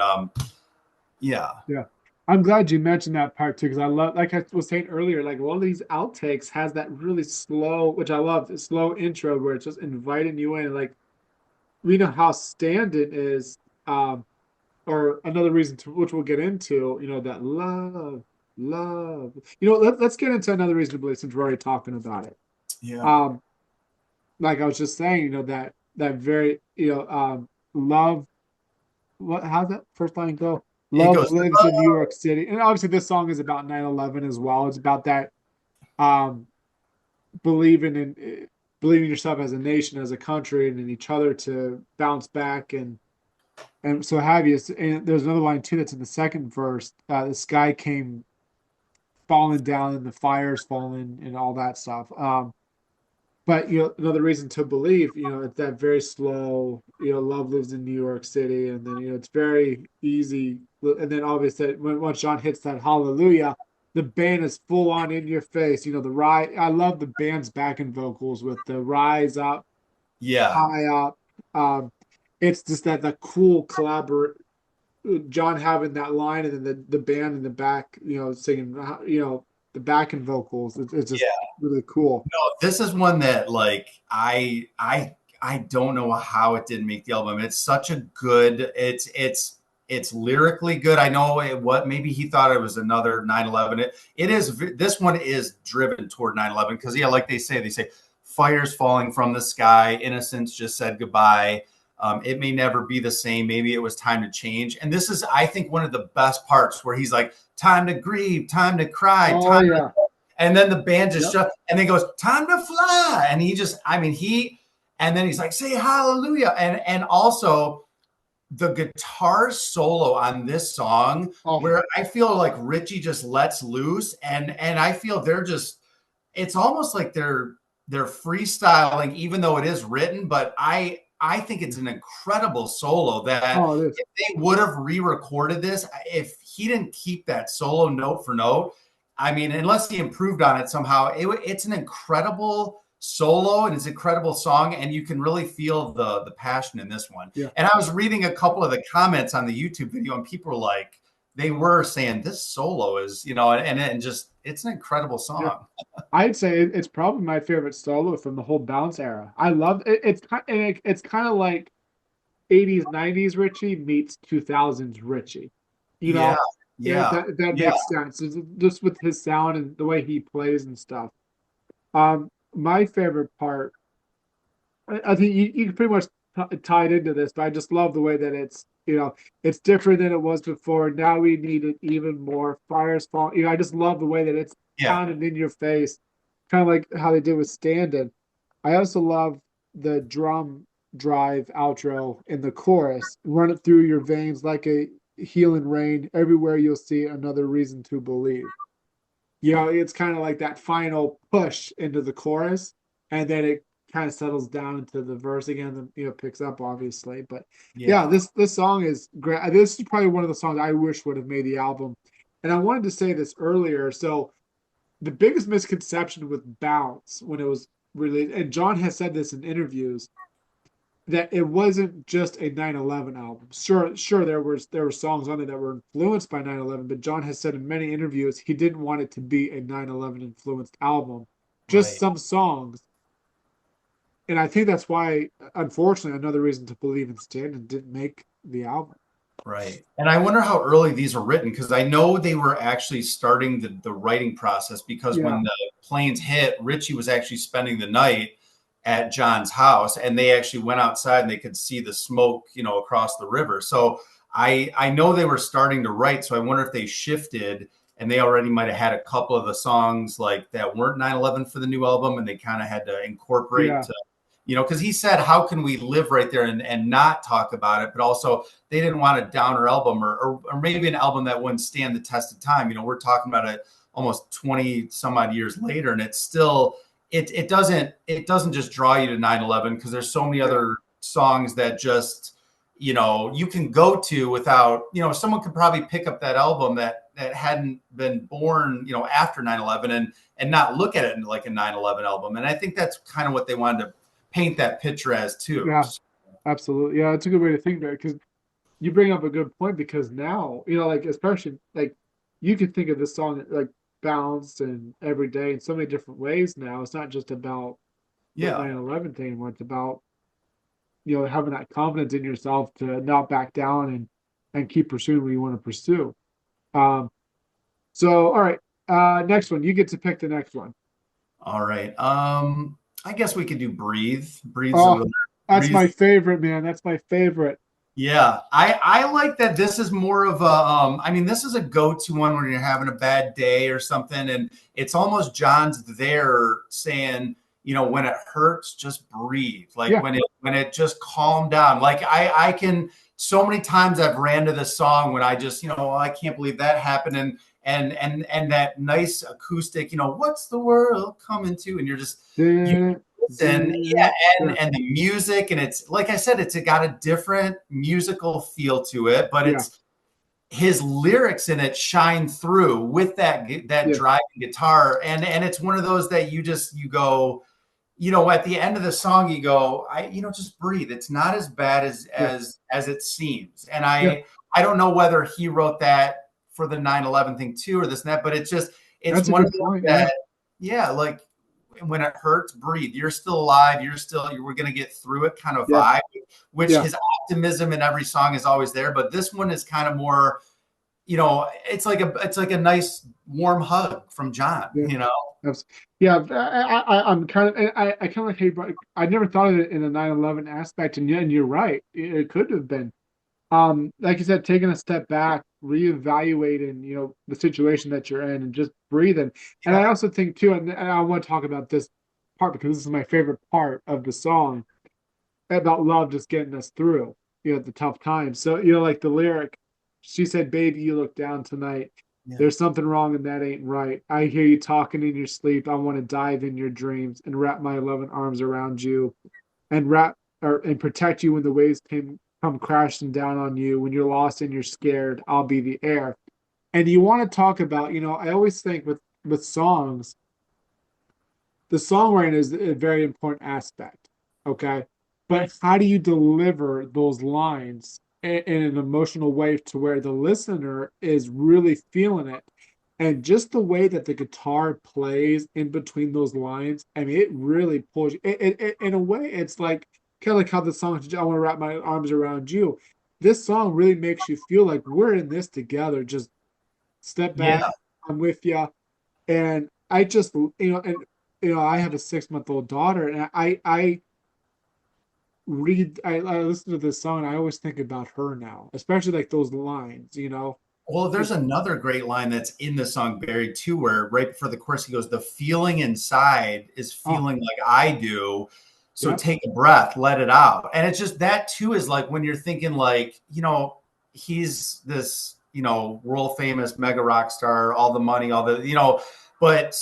yeah, Yeah. I'm glad you mentioned that part too, because I love, like I was saying earlier, like one of these outtakes has that really slow, which I love, the slow intro where it's just inviting you in. Like we know how Stand It is, um, or another reason to which we'll get into, that love. Let's get into another reason to believe since we're already talking about it. yeah. Um, like I was just saying, that very, love. How's that first line go? It Love goes lives in New York City. And obviously this song is about 9/11 as well. It's about that um believing in believing yourself as a nation, as a country, and in each other to bounce back and so have you. And there's another line too that's in the second verse. The sky came falling down and the fires falling and all that stuff. But another reason to believe, it's that very slow, love lives in New York City, and then it's very easy. And then obviously once John hits that hallelujah, the band is full on in your face. The rise. I love the band's backing vocals with the rise up, yeah. high up. Um, it's just that cool collaborate. John having that line, and then the band in the back, singing, the backing vocals. It's just Yeah. really cool. No, this is one that like I don't know how it didn't make the album. It's such a good it's lyrically good. I know what maybe he thought it was another 9/11. It is this one is driven toward 9/11 because yeah, like they say fires falling from the sky, innocence just said goodbye. It may never be the same. Maybe it was time to change. And this is, I think, one of the best parts where he's like, time to grieve, time to cry, Oh time yeah. and then the band just Yep. shut and then goes time to fly and he just I mean he and then he's like say hallelujah and also the guitar solo on this song Oh, where I feel like Richie just lets loose and I feel they're just it's almost like they're freestyling even though it is written but I think it's an incredible solo that oh, it is. if they would have re-recorded this if he didn't keep that solo note for note I mean unless he improved on it somehow it's an incredible solo and it's an incredible song and you can really feel the passion in this one Yeah. and I was reading a couple of the comments on the YouTube video and people were like they were saying this solo is and just it's an incredible Yeah. song. I'd say it's probably my favorite solo from the whole Bounce era. I love it. It's kind of like 80s, 90s Richie meets 2000s Richie. You Yeah, know, if yeah, that yeah, makes sense. Just with his sound and the way he plays and stuff. My favorite part, I think you pretty much tied into this, but I just love the way that it's different than it was before. Now we need it even more. Fires fall. I just love the way that it's yeah, pounded in your face, kind of like how they did with Stand-In. I also love the drum drive outro in the chorus. Run it through your veins like a healing rain. Everywhere you'll see another reason to believe. It's kind of like that final push into the chorus, and then it kind of settles down into the verse again, and picks up obviously. But yeah, yeah, this song is great. This is probably one of the songs I wish would have made the album. And I wanted to say this earlier. So the biggest misconception with Bounce when it was released, and John has said this in interviews, that it wasn't just a 9/11 album. Sure, there were songs on it that were influenced by 9/11, but John has said in many interviews he didn't want it to be a 9/11 influenced album, just right. some songs. And I think that's why, unfortunately, another reason to believe in Stanton didn't make the album. Right. And I wonder how early these were written because I know they were actually starting the writing process because Yeah, when the planes hit, Richie was actually spending the night at John's house and they actually went outside and they could see the smoke, across the river. So I know they were starting to write. So I wonder if they shifted and they already might have had a couple of the songs like that weren't 9/11 for the new album and they kind of had to incorporate yeah, to because he said, how can we live right there and not talk about it? But also, they didn't want a downer album or maybe an album that wouldn't stand the test of time. We're talking about it almost 20 some odd years later, and it's still, it doesn't just draw you to 9/11 because there's so many yeah, other songs that just, you can go to without, someone could probably pick up that album that hadn't been born, after 9/11 and not look at it like a 9/11 album. And I think that's kind of what they wanted to paint that picture as too. yeah, absolutely. Yeah, it's a good way to think about it because you bring up a good point because now, like especially like you can think of this song like balanced and every day in so many different ways now. It's not just about the Yeah. 9/11 thing anymore. It's about, having that confidence in yourself to not back down and keep pursuing what you want to pursue. Um, so all right, next one. You get to pick the next one. All right. I guess we could do breathe. Oh, that's Breathe. my favorite, man. That's my favorite. Yeah, I like that. This is more of a I mean, this is a go-to one when you're having a bad day or something, and it's almost John's there saying, when it hurts, just breathe. Like Yeah. when it just calm down. Like I can so many times I've ran to this song when I just, I can't believe that happened and that nice acoustic, what's the world coming to? And you're just you Yeah. listen, yeah, Yeah. and the music, and it's like I said, it's got a different musical feel to it, but Yeah. it's his lyrics in it shine through with that Yeah. driving guitar, and it's one of those that you go, at the end of the song, you go, just breathe. It's not as bad as Yeah. as it seems, and Yeah. I don't know whether he wrote that for the 9/11 thing too or this and that, but it's That's a one of good those point. Yeah. that, yeah, like when it hurts, breathe. You're still alive. We're going to get through it kind of Yeah. vibe, which Yeah. his optimism in every song is always there. But this one is kind of more, it's like a nice warm hug from Yeah. John. Yeah. I'm kind of, I kind of like, hey, bro, I never thought of it in a 9/11 aspect. And you're right. It could have been. Like you said, taking a step back, reevaluating, the situation that you're in and just breathing. And I Yeah. also think too, and I want to talk about this part because this is my favorite part of the song about love just getting us through, the tough times. So, like the lyric, she said, "Baby, you look down tonight. Yeah. There's something wrong and that ain't right. I hear you talking in your sleep. I want to dive in your dreams and wrap my loving arms around you and and protect you when the waves come crashing down on you. When you're lost and you're scared, I'll be the air." And you want to talk about, I always think with songs, the songwriting is a very important aspect. Okay. But how do you deliver those lines in an emotional way to where the listener is really feeling it? And just the way that the guitar plays in between those lines, I mean, it really pulls you. In a way, it's like kind of like how the song "I Want to Wrap My Arms Around You." This song really makes you feel like we're in this together. Just step back, Yeah. I'm with you, and I just, I have a 6 month old daughter, and I listen to this song, and I always think about her now, especially like those lines. Well, It, there's another great line that's in the song Buried too, where right before the chorus he goes, "The feeling inside is oh, feeling like I do. So yep, take a breath, let it out." And it's just that too is like when you're thinking like, he's this, world famous mega rock star, all the money, all the, but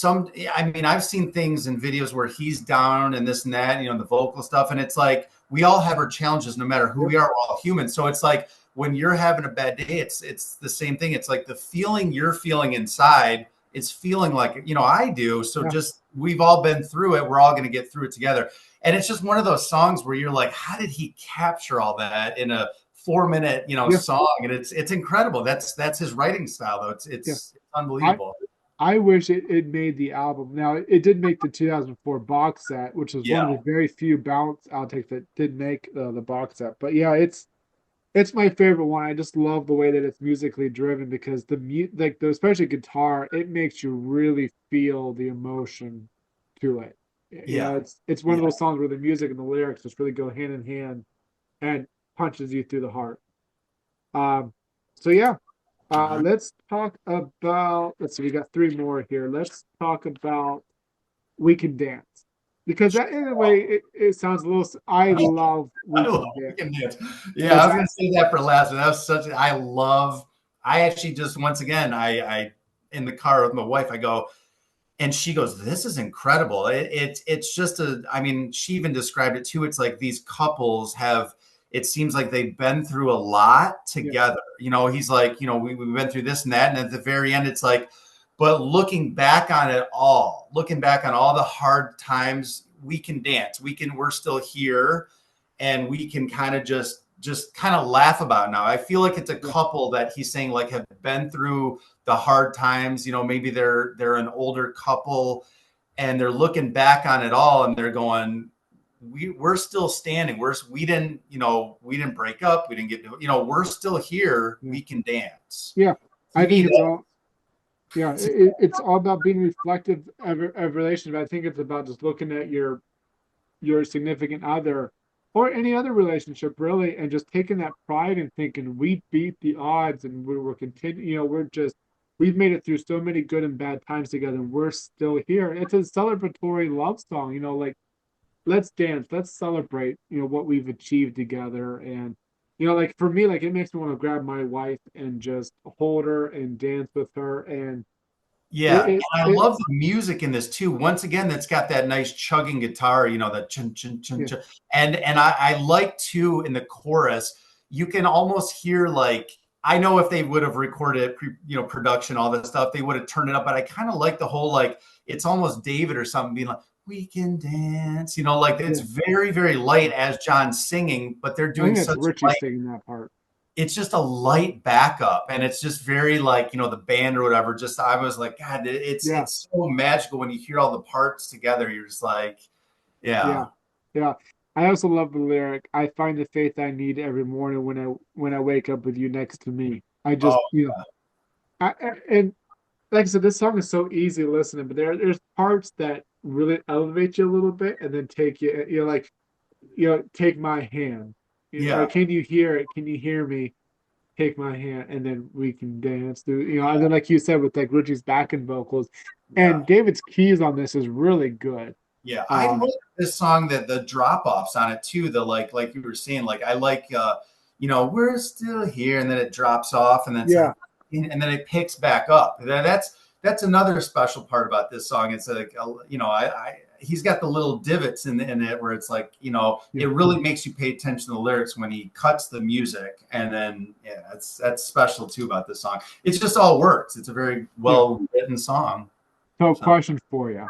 I mean, I've seen things in videos where he's down and this and that, the vocal stuff. And it's like, we all have our challenges no matter who yep, we are, we're all human. So it's like, when you're having a bad day, it's the same thing. It's like the feeling you're feeling inside is feeling like, I do. So yeah, just we've all been through it. We're all going to get through it together. And it's just one of those songs where you're like, how did he capture all that in a 4 minute, yeah, song? And it's incredible. That's his writing style though. It's yeah. it's, it's I unbelievable. I wish it made the album. Now it did make the 2004 box set, which was one Yeah. of the very few balance outtakes that did make the box set. But yeah, It's my favorite one. I just love the way that it's musically driven because like the especially guitar, it makes you really feel the emotion to it. Yeah. It's one of Yeah. those songs where the music and the lyrics just really go hand in hand and punches you through the heart. Um, so yeah, All right. let's talk about. Let's see, we got three more here. Let's talk about We Can Dance because that in a way it sounds a little. I love We I love Can Dance. Weekend Dance. Yeah, I It's was gonna say that for last, but that was such. I love. I actually just once again, I in the car with my wife, I go, and she goes, "This is incredible." It's just a. I mean, she even described it too. It's like these couples have. It seems like they've been through a lot yeah, together. He's like, we've been through this and that, and at the very end, it's like, but looking back on it all, looking back on all the hard times, we can dance. We're still here, and we can kind of just kind of laugh about it now. I feel like it's a yeah, couple that he's saying like have been through the hard times. Maybe they're an older couple and they're looking back on it all and they're going, we're still standing. We didn't break up. We didn't we're still here. yeah, We can dance. yeah. To I me, think it's that all. Yeah, it's all about being reflective of relationship. I think it's about just looking at your significant other or any other relationship really, and just taking that pride and thinking we beat the odds and we're continuing. We're just we've made it through so many good and bad times together, and we're still here. It's a celebratory love song. Like let's dance, let's celebrate. What we've achieved together, and like for me, like it makes me want to grab my wife and just hold her and dance with her, and Yeah, it and it, I it love the music in this too. Once again, that's got that nice chugging guitar, that chun chun chun yeah, chun. And I like too in the chorus, you can almost hear like I know if they would have recorded production, all this stuff, they would have turned it up. But I kind of like the whole like it's almost David or something being like, we can dance, like it's yeah. very, very light as John's singing, but they're I doing think that's such Richie light, singing that part. it's just a light backup and it's just very like the band or whatever, just I was like, god, it's Yeah, it's so magical when you hear all the parts together. You're just like, yeah. yeah, yeah. I also love the lyric. I find the faith I need every morning when I wake up with you next to me. I just, Oh and like I said, this song is so easy to listen to, but there's parts that really elevate you a little bit and then take you, like, take my hand. Or yeah, can you hear it? Can you hear me? Take my hand, and then we can dance through. And then like you said with like Richie's backing vocals, yeah, and David's keys on this is really good. yeah. I Um, like this song, that the drop offs on it too, the like you were saying, like I like we're still here, and then it drops off and then it's like, yeah, and then it picks back up. That's another special part about this song. It's like I he's got the little divots in it where it's like yeah, it really makes you pay attention to the lyrics when he cuts the music, and then yeah, that's special too about this song. It's just all works. It's a very yeah. well written song. So, So question for you.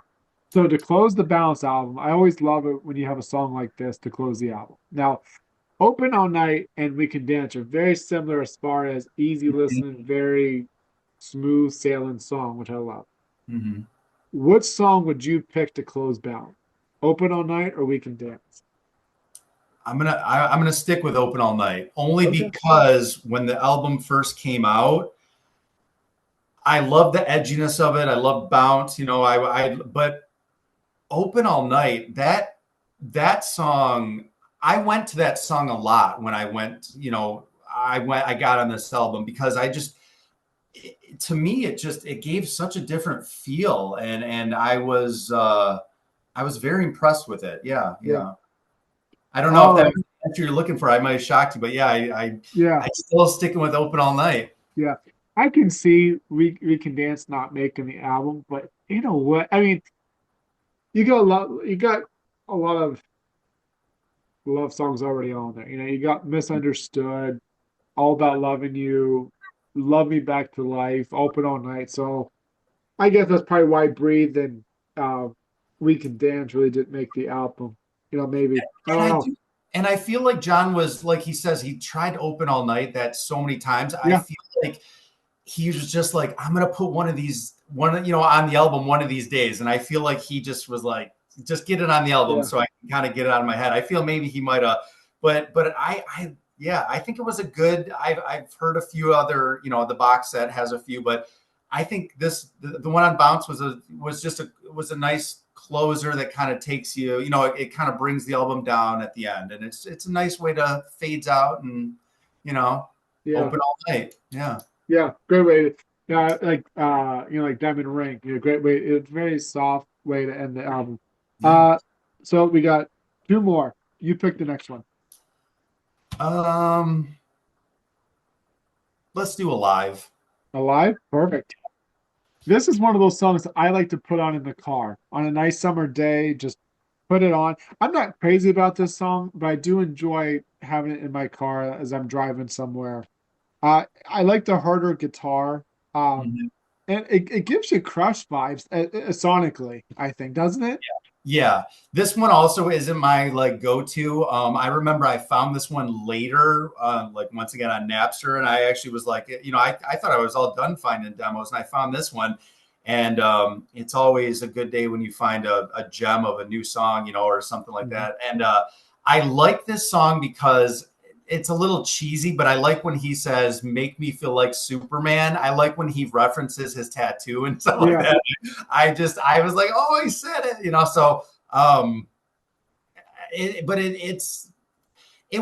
So, to close the Balance album, I always love it when you have a song like this to close the album. Now, Open All Night and We Can Dance are very similar as far as easy listening, very smooth sailing song, which I love. mhm. What song would you pick to close Balance? Open All Night or We Can Dance? I'm gonna stick with Open All Night only Okay. because when the album first came out, I love the edginess of it. I love bounce. But Open All Night, that song, I went to that song a lot when I went, I got on this album because to me, it gave such a different feel, and I was very impressed with it. Yeah, Yeah. yeah. I don't know if All that right. was the answer you're looking for. I might have shocked you, but yeah, Yeah. I still sticking with Open All Night. Yeah. I can see We Can Dance not making the album, but you know what? I mean, you got a lot of love songs already on there. You got Misunderstood, All About Loving You, Love Me Back to Life, Open All Night. So I guess that's probably why Breathe and uh, We Can Dance really didn't make the album. Maybe. I And don't I know. do, and I feel like John was like he says he tried Open All Night that so many times. I Yeah. feel like he was just like, I'm gonna put on the album one of these days, and I feel like he just was like, just get it on the album Yeah. so I can kind of get it out of my head. I feel maybe he might have, but yeah, I think it was a good. I've heard a few other, the box set has a few, but I think the one on Bounce was a nice closer that kind of takes you, it kind of brings the album down at the end, and it's a nice way to fades out and you know Yeah, open all night. Yeah, yeah, great way to, yeah, like like Diamond Ring, great way. It's a very soft way to end the album. yeah. Uh, so we got two more. You pick the next one. Um, let's do Alive. Alive? Perfect. This is one of those songs that I like to put on in the car on a nice summer day. Just put it on. I'm not crazy about this song, but I do enjoy having it in my car as I'm driving somewhere. I like the harder guitar, um, Mhm. and it gives you Crush vibes sonically, I think, doesn't it? Yeah, this one also isn't my like go-to. I remember I found this one later, like once again on Napster, and I actually was like, I thought I was all done finding demos, and I found this one, and it's always a good day when you find a gem of a new song, or something like Mhm. that. And I like this song because it's a little cheesy, but I like when he says, "Make me feel like Superman." I like when he references his tattoo and stuff like Yeah, that. I was like, oh, he said it. So, um, it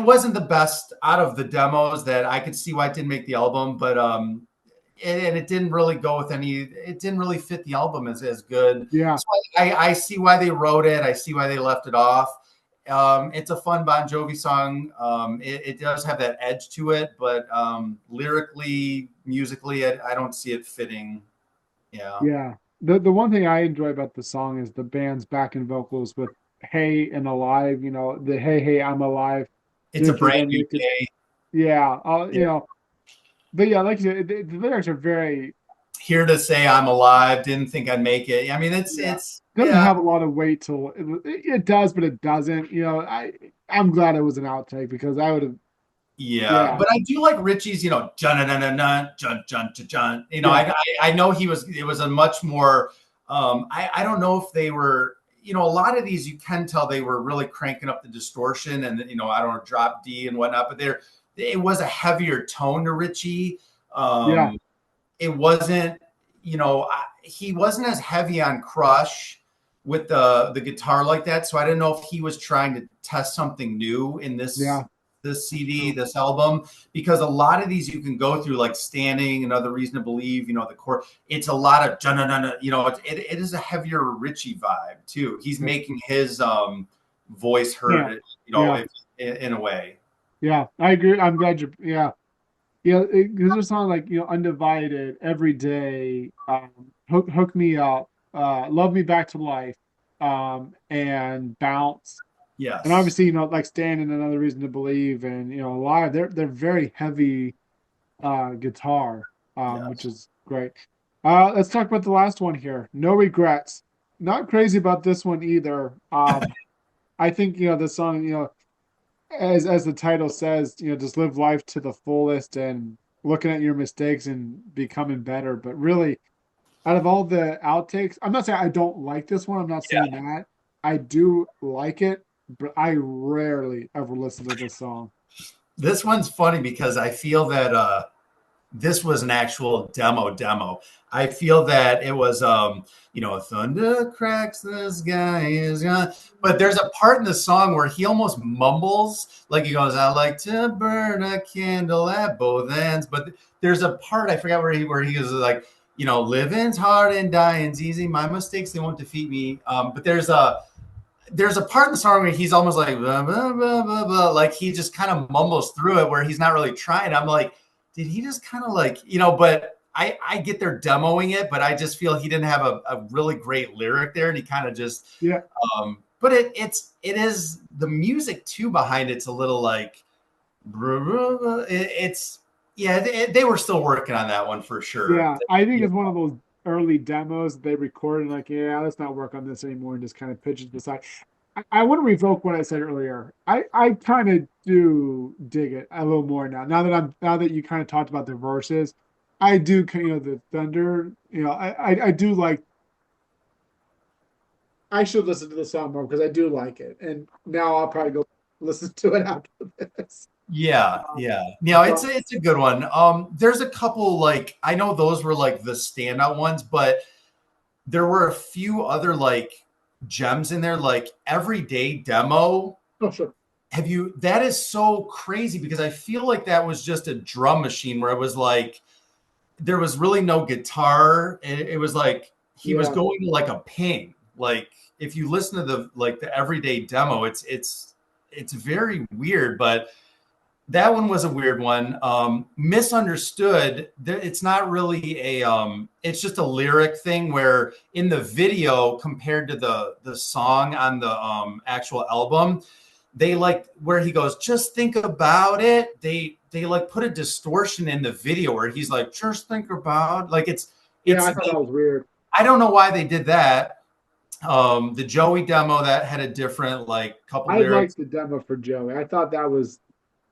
wasn't the best out of the demos that I could see why it didn't make the album, but and it didn't really go with it didn't really fit the album as good. yeah, So I see why they wrote it. I see why they left it off. It's a fun Bon Jovi song. It does have that edge to it, but lyrically, musically, I don't see it fitting. Yeah. yeah. The one thing I enjoy about the song is the band's backing vocals with "Hey" and "Alive." The "Hey, hey, I'm alive." It's a For brand them, new you could, day. yeah, Yeah. but yeah, like you said, the lyrics are very, Here to say I'm alive. Didn't think I'd make it. I mean, yeah, it's doesn't yeah. have a lot of weight till it does, but it doesn't. I'm glad it was an outtake because I would have, Yeah, yeah, but I do like Richie's, jun jun jun jun jun jun jun. yeah, I know it was a much more I don't know if they were, a lot of these you can tell they were really cranking up the distortion and I don't know, drop D and whatnot, but it was a heavier tone to Richie. yeah, Um it wasn't, he wasn't as heavy on Crush with the guitar like that. So I didn't know if he was trying to test something new in yeah, this CD, true, this album, because a lot of these you can go through like Standing, Another Reason to Believe, the core. It's a lot of it is a heavier Richie vibe too. He's that's making his voice yeah, heard, yeah, in a way. yeah. I agree. I'm glad you, yeah. Yeah, there's a song like "Undivided," "Every Day," "Hook Me Up," "Love Me Back to Life," and "Bounce." And Yes. obviously, like "Stand" and "Another Reason to Believe," and "Live." They're very heavy guitar, which Yes. is great. Let's talk about the last one here. "No Regrets." Not crazy about this one either. I think the song as the title says, just live life to the fullest and looking at your mistakes and becoming better. But really, out of all the outtakes, I'm not saying I don't like this one. I'm not saying Yeah. that. I do like it, but I rarely ever listen to this song. This one's funny because I feel that this was an actual demo. I feel that it was thunder cracks the sky is gone. But there's a part in the song where he almost mumbles, like he goes, I like to burn a candle at both ends. But there's a part I forgot where he goes like, living's hard and dying's easy. My mistakes, they won't defeat me. But there's a part in the song where he's almost like blah, blah, blah, blah, blah. Like he just kind of mumbles through it where he's not really trying. I'm like, did he just kind of like, but I get they're demoing it, but I just feel he didn't have a really great lyric there, and he kind of just Yeah, but it is the music too behind it's a little like it's yeah, they were still working on that one for sure. yeah. I think it's one of those early demos they recorded, like, yeah, let's not work on this anymore, and just kind of pitch it aside. I want to revoke what I said earlier. I kind of do dig it a little more now. Now that you kind of talked about the verses, I do the thunder. I do like. I should listen to the song more because I do like it, and now I'll probably go listen to it after this. Yeah, Um, yeah. No, so it's a good one. There's a couple like I know those were like the standout ones, but there were a few other like gems in there, like Everyday Demo. oh sure, Have you that is so crazy because I feel like that was just a drum machine where it was like there was really no guitar. It was like he was yeah, going to like a ping. Like if you listen to the Everyday Demo, it's very weird, but that one was a weird one. Misunderstood. It's not really a. It's just a lyric thing where in the video compared to the song on the actual album, they like where he goes, just think about it. They like put a distortion in the video where he's like, just think about like yeah. I it's. thought that was weird. I don't know why they did that. The Joey demo that had a different like couple I liked lyrics the demo for Joey. I thought that was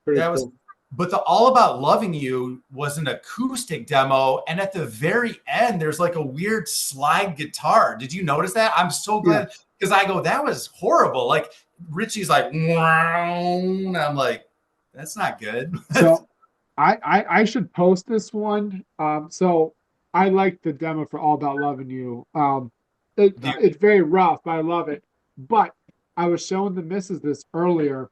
pretty that was cool. but the All About Loving You was an acoustic demo, and at the very end there's like a weird slide guitar. Did you notice that? I'm so Yeah. glad because I go that was horrible. Like Richie's like wow, and I'm like that's not good. So I should post this one. So I like the demo for All About Loving You. The, It's very rough, but I love it. But I was showing the missus this earlier.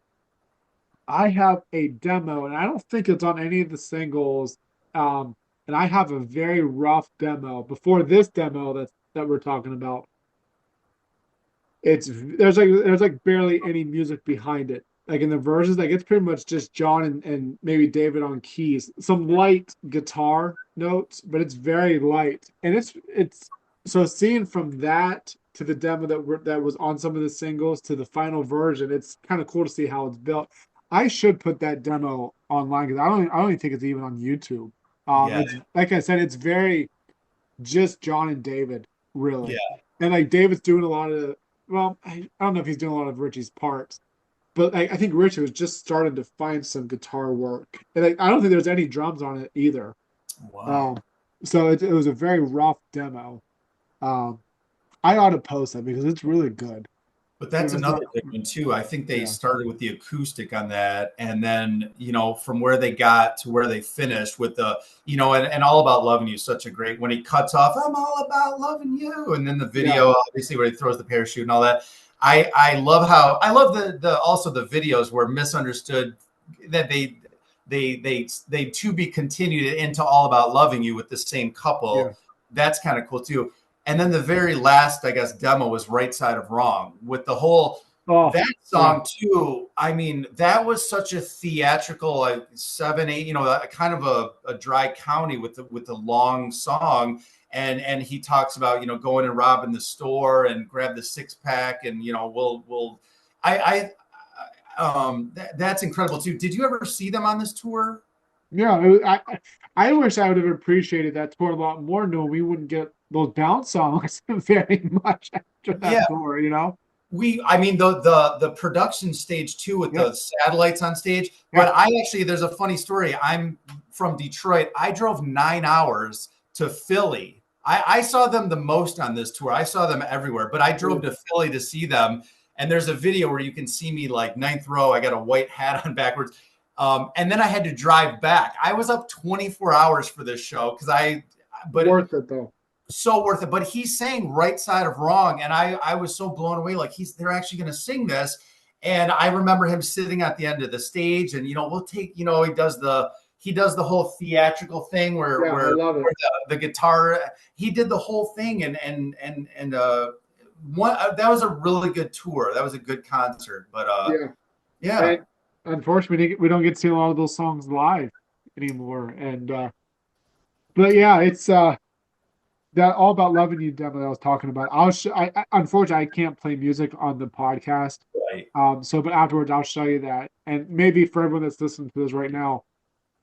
I have a demo, and I don't think it's on any of the singles. And I have a very rough demo before this demo that we're talking about. It's there's like barely any music behind it. Like in the verses, like it's pretty much just John and maybe David on keys, some light guitar notes, but it's very light. And it's so seeing from that to the demo that was on some of the singles to the final version, it's kind of cool to see how it's built. I should put that demo online because I don't even think it's even on YouTube. yeah, It's like I said, it's very just John and David, really. yeah. And like David's doing a lot of, well, I don't know if he's doing a lot of Richie's parts, but I think Richie was just starting to find some guitar work. And I don't think there's any drums on it either. Wow. Um, so it was a very rough demo. Um, I ought to post that because it's really good. But You that's know, it's another not, good one too. I think they yeah, started with the acoustic on that, and then from where they got to where they finished with the and all about loving you. Such a great when he cuts off. I'm all about loving you, and then the yeah, video obviously where he throws the parachute and all that. I love how I love the also the videos where misunderstood that they to be continued into all about loving you with the same yeah. couple. That's kind of cool too. And then the very last, I guess, demo was Right Side of Wrong with the whole Oh, that yeah, song too. I mean, that was such a theatrical, like 7, 8, kind of a dry county with the long song. And he talks about going and robbing the store and grab the 6 pack and we'll I that's incredible too. Did you ever see them on this tour? yeah. I wish I would have appreciated that tour a lot more. No, we wouldn't get those bounce songs very much after Yeah, that tour. You know. I mean the production stage too with Yeah, the satellites on stage. yeah. But I actually there's a funny story. I'm from Detroit. I drove 9 hours to Philly. I saw them the most on this tour. I saw them everywhere, but I drove to Philly to see them. And there's a video where you can see me like ninth row. I got a white hat on backwards. And then I had to drive back. I was up 24 hours for this show but Worth it though. so worth it. But he's saying Right Side of Wrong, and I was so blown away. Like they're actually going to sing this, and I remember him sitting at the end of the stage, and we'll take he does the whole theatrical thing Yeah, I love it. where the guitar he did the whole thing and one that was a really good tour. That was a good concert. But Yeah, yeah, and unfortunately, we don't get to see a lot of those songs live anymore. And but yeah, it's that All About Loving You demo that I was talking about. Unfortunately I can't play music on the podcast. right. So but afterwards I'll show you that, and maybe for everyone that's listening to this right now,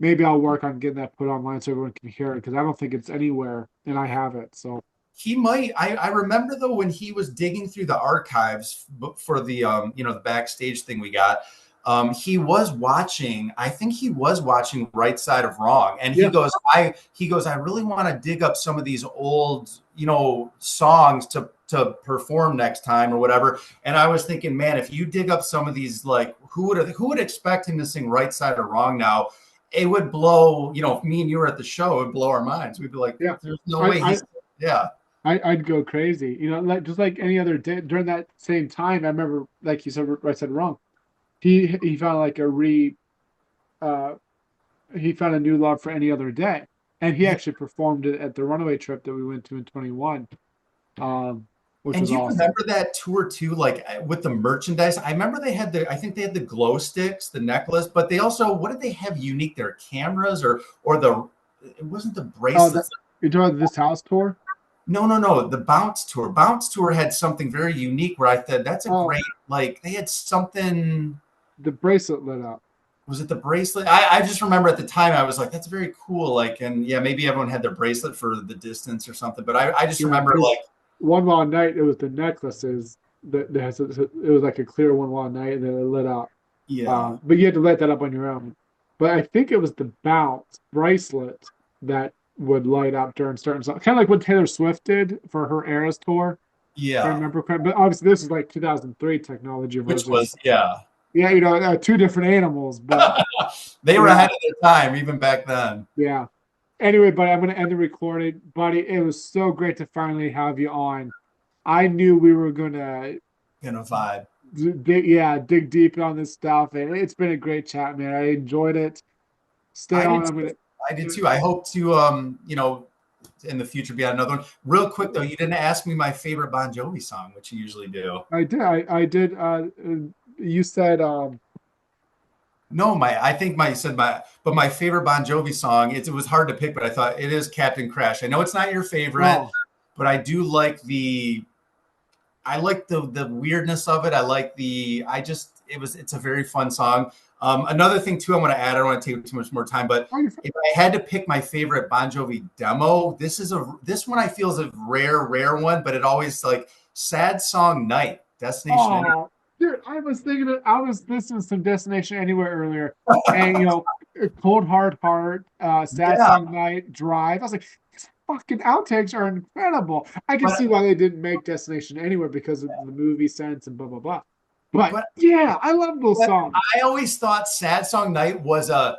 maybe I'll work on getting that put online so everyone can hear it because I don't think it's anywhere, and I have it. So He might. I remember though when he was digging through the archives for the the backstage thing we got. he was watching, I think he was watching Right Side of Wrong. And Yeah. he goes, I really want to dig up some of these old, songs to perform next time or whatever. And I was thinking, man, if you dig up some of these, like who would expect him to sing Right Side of Wrong now? It would blow, if me and you were at the show, it would blow our minds. We'd be like, Yeah. there's no I, way I, he's, yeah. I'd go crazy, like just like any other day during that same time. I remember, like you said, I said wrong. He found like uh, he found a new love for any other day, and he Yeah. actually performed it at the Runaway trip that we went to in 21, which And was do you awesome. remember that tour too? Like with the merchandise, I remember I think they had the glow sticks, the necklace, but they also, what did they have unique? Their cameras or it wasn't the Oh, that bracelets. you're talking about this house tour? No, no, no. The Bounce tour. Bounce tour had something very unique where I thought that's a Oh, great, like they had something. the bracelet lit up. Was it the bracelet? I just remember at the time I was like, that's very cool. Like, and yeah, maybe everyone had their bracelet for the distance or something. But I just Yeah, remember because like, one wild night it was the necklaces that has it was like a clear one wild night and then it lit up. yeah, But you had to light that up on your own. But I think it was the bounce bracelet that would light up during certain songs, kind of like what Taylor Swift did for her Eras tour. If I yeah, remember correct. But obviously this is like 2003 technology which versus was, yeah. yeah, two different animals. But They were yeah, ahead of their time even back then. yeah. Anyway, buddy, I'm gonna end the recording, buddy. It was so great to finally have you on. I knew we were gonna Vibe. dig deep on this stuff, and it's been a great chat, man. I enjoyed it. Stay I did on. I'm too. gonna. I did too. I hope to in the future be on another one. Real quick though, you didn't ask me my favorite Bon Jovi song, which you usually do. I did. I did. You said. No, I think my you said but my favorite Bon Jovi song, it was hard to pick, but I thought it is Captain Crash. I know it's not your favorite, Oh, but I like the weirdness of it. I like it's a very fun song. Another thing too, I want to add. I don't want to take too much more time, but oh, you're, if I had to pick my favorite Bon Jovi demo, this one I feel is a rare one, but it always like Sad Song Night, Destination Any. oh, dude. I was listening to some Destination Anywhere earlier, and Cold Hard Heart, Sad Yeah, Song Night, Drive. I was like, these fucking outtakes are incredible. I can but see why they didn't make Destination Anywhere because of the movie sense and blah blah blah. But but yeah, I love those but songs. I always thought Sad Song Night was a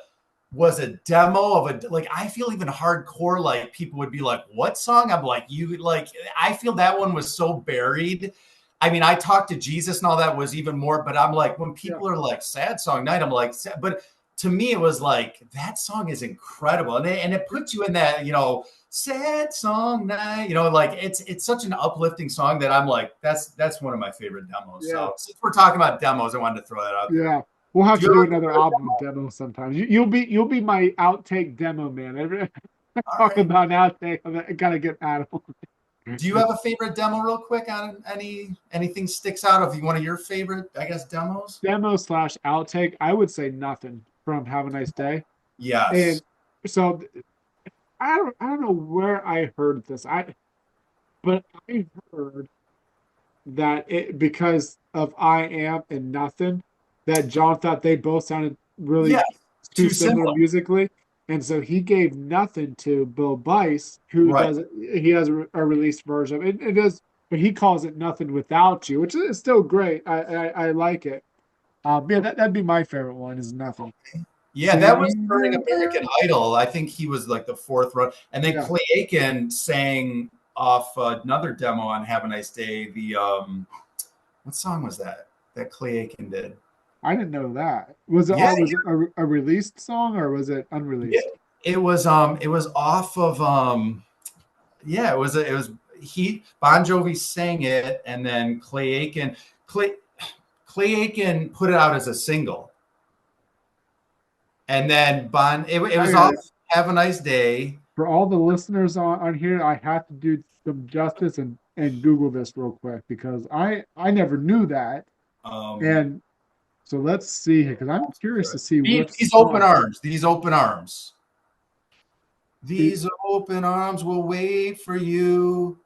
demo of a, like, I feel even hardcore, like people would be like, what song? I'm like, you like, I feel that one was so buried. I mean, I talked to Jesus and all that was even more, but I'm like, when Yeah, people are like Sad Song Night, I'm like, but to me it was like that song is incredible, and it puts you in that, Sad Song Night, like it's such an uplifting song that I'm like, that's one of my favorite demos. yeah. So since we're talking about demos, I wanted to throw that out there. Yeah, we'll have Do to you do have another album demo sometime. You'll be my outtake demo man. Every all talk right. about an outtake, I gotta get out of Do you have a favorite demo, real quick? On anything sticks out of one of your favorite, I guess, demos? demo slash outtake. I would say nothing from Have a Nice Day. Yes. And so I don't know where I heard this. But I heard that it because of I Am and Nothing, that John thought they both sounded Yeah. really too Too similar similar. musically. And so he gave Nothing to Bill Bice, who Right. does he has a released version. It is, but he calls it Nothing Without You, which is still great. I like it. Yeah, that'd be my favorite one is Nothing. Yeah, that was Singing during about, American Idol. I think he was like the fourth run, and then yeah, Clay Aiken sang off another demo on "Have a Nice Day." What song was that that Clay Aiken did? I didn't know that. Was it Yeah, all was it a released song or was it yeah. unreleased? It was off of yeah, it was he Bon Jovi sang it, and then Clay Aiken put it out as a single, and then it I was off gotta "Have a Nice Day." for all the listeners on here, I have to do some justice and Google this real quick because I never knew that. Um, And so let's see here because I'm curious to see these, what these open song. arms, these open arms, these open arms will wait for you.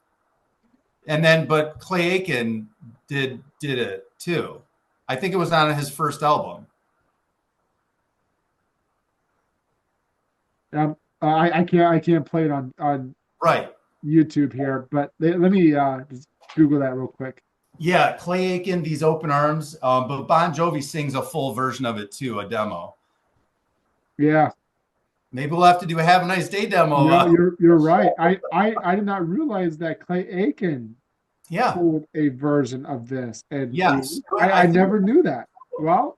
And then, but Clay Aiken did it too. I think it was on his first album. I can't play it on Right. YouTube here, but let me just Google that real quick. Yeah, Clay Aiken, These Open Arms. But Bon Jovi sings a full version of it too, a demo. Yeah, Maybe we'll have to do a Have a Nice Day demo. no, you're right. I did not realize that Clay Aiken Yeah. pulled a version of this, and Yes. Good. I I think never knew that. Well,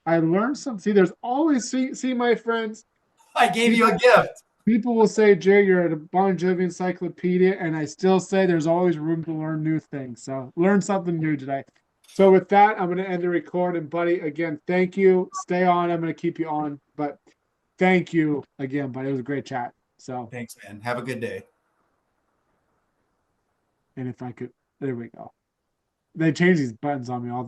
I learned something. See, there's always see my friends. I gave you a People gift. people will say, Jay, you're at a Bon Jovi encyclopedia, and I still say there's always room to learn new things. So learn something new today. So with that, I'm going to end the record. And buddy, again, thank you. Stay on. I'm going to keep you on, but thank you again, buddy. It was a great chat. So, Thanks, man. Have a good day. and if I could, there we go. They change these buttons on me all the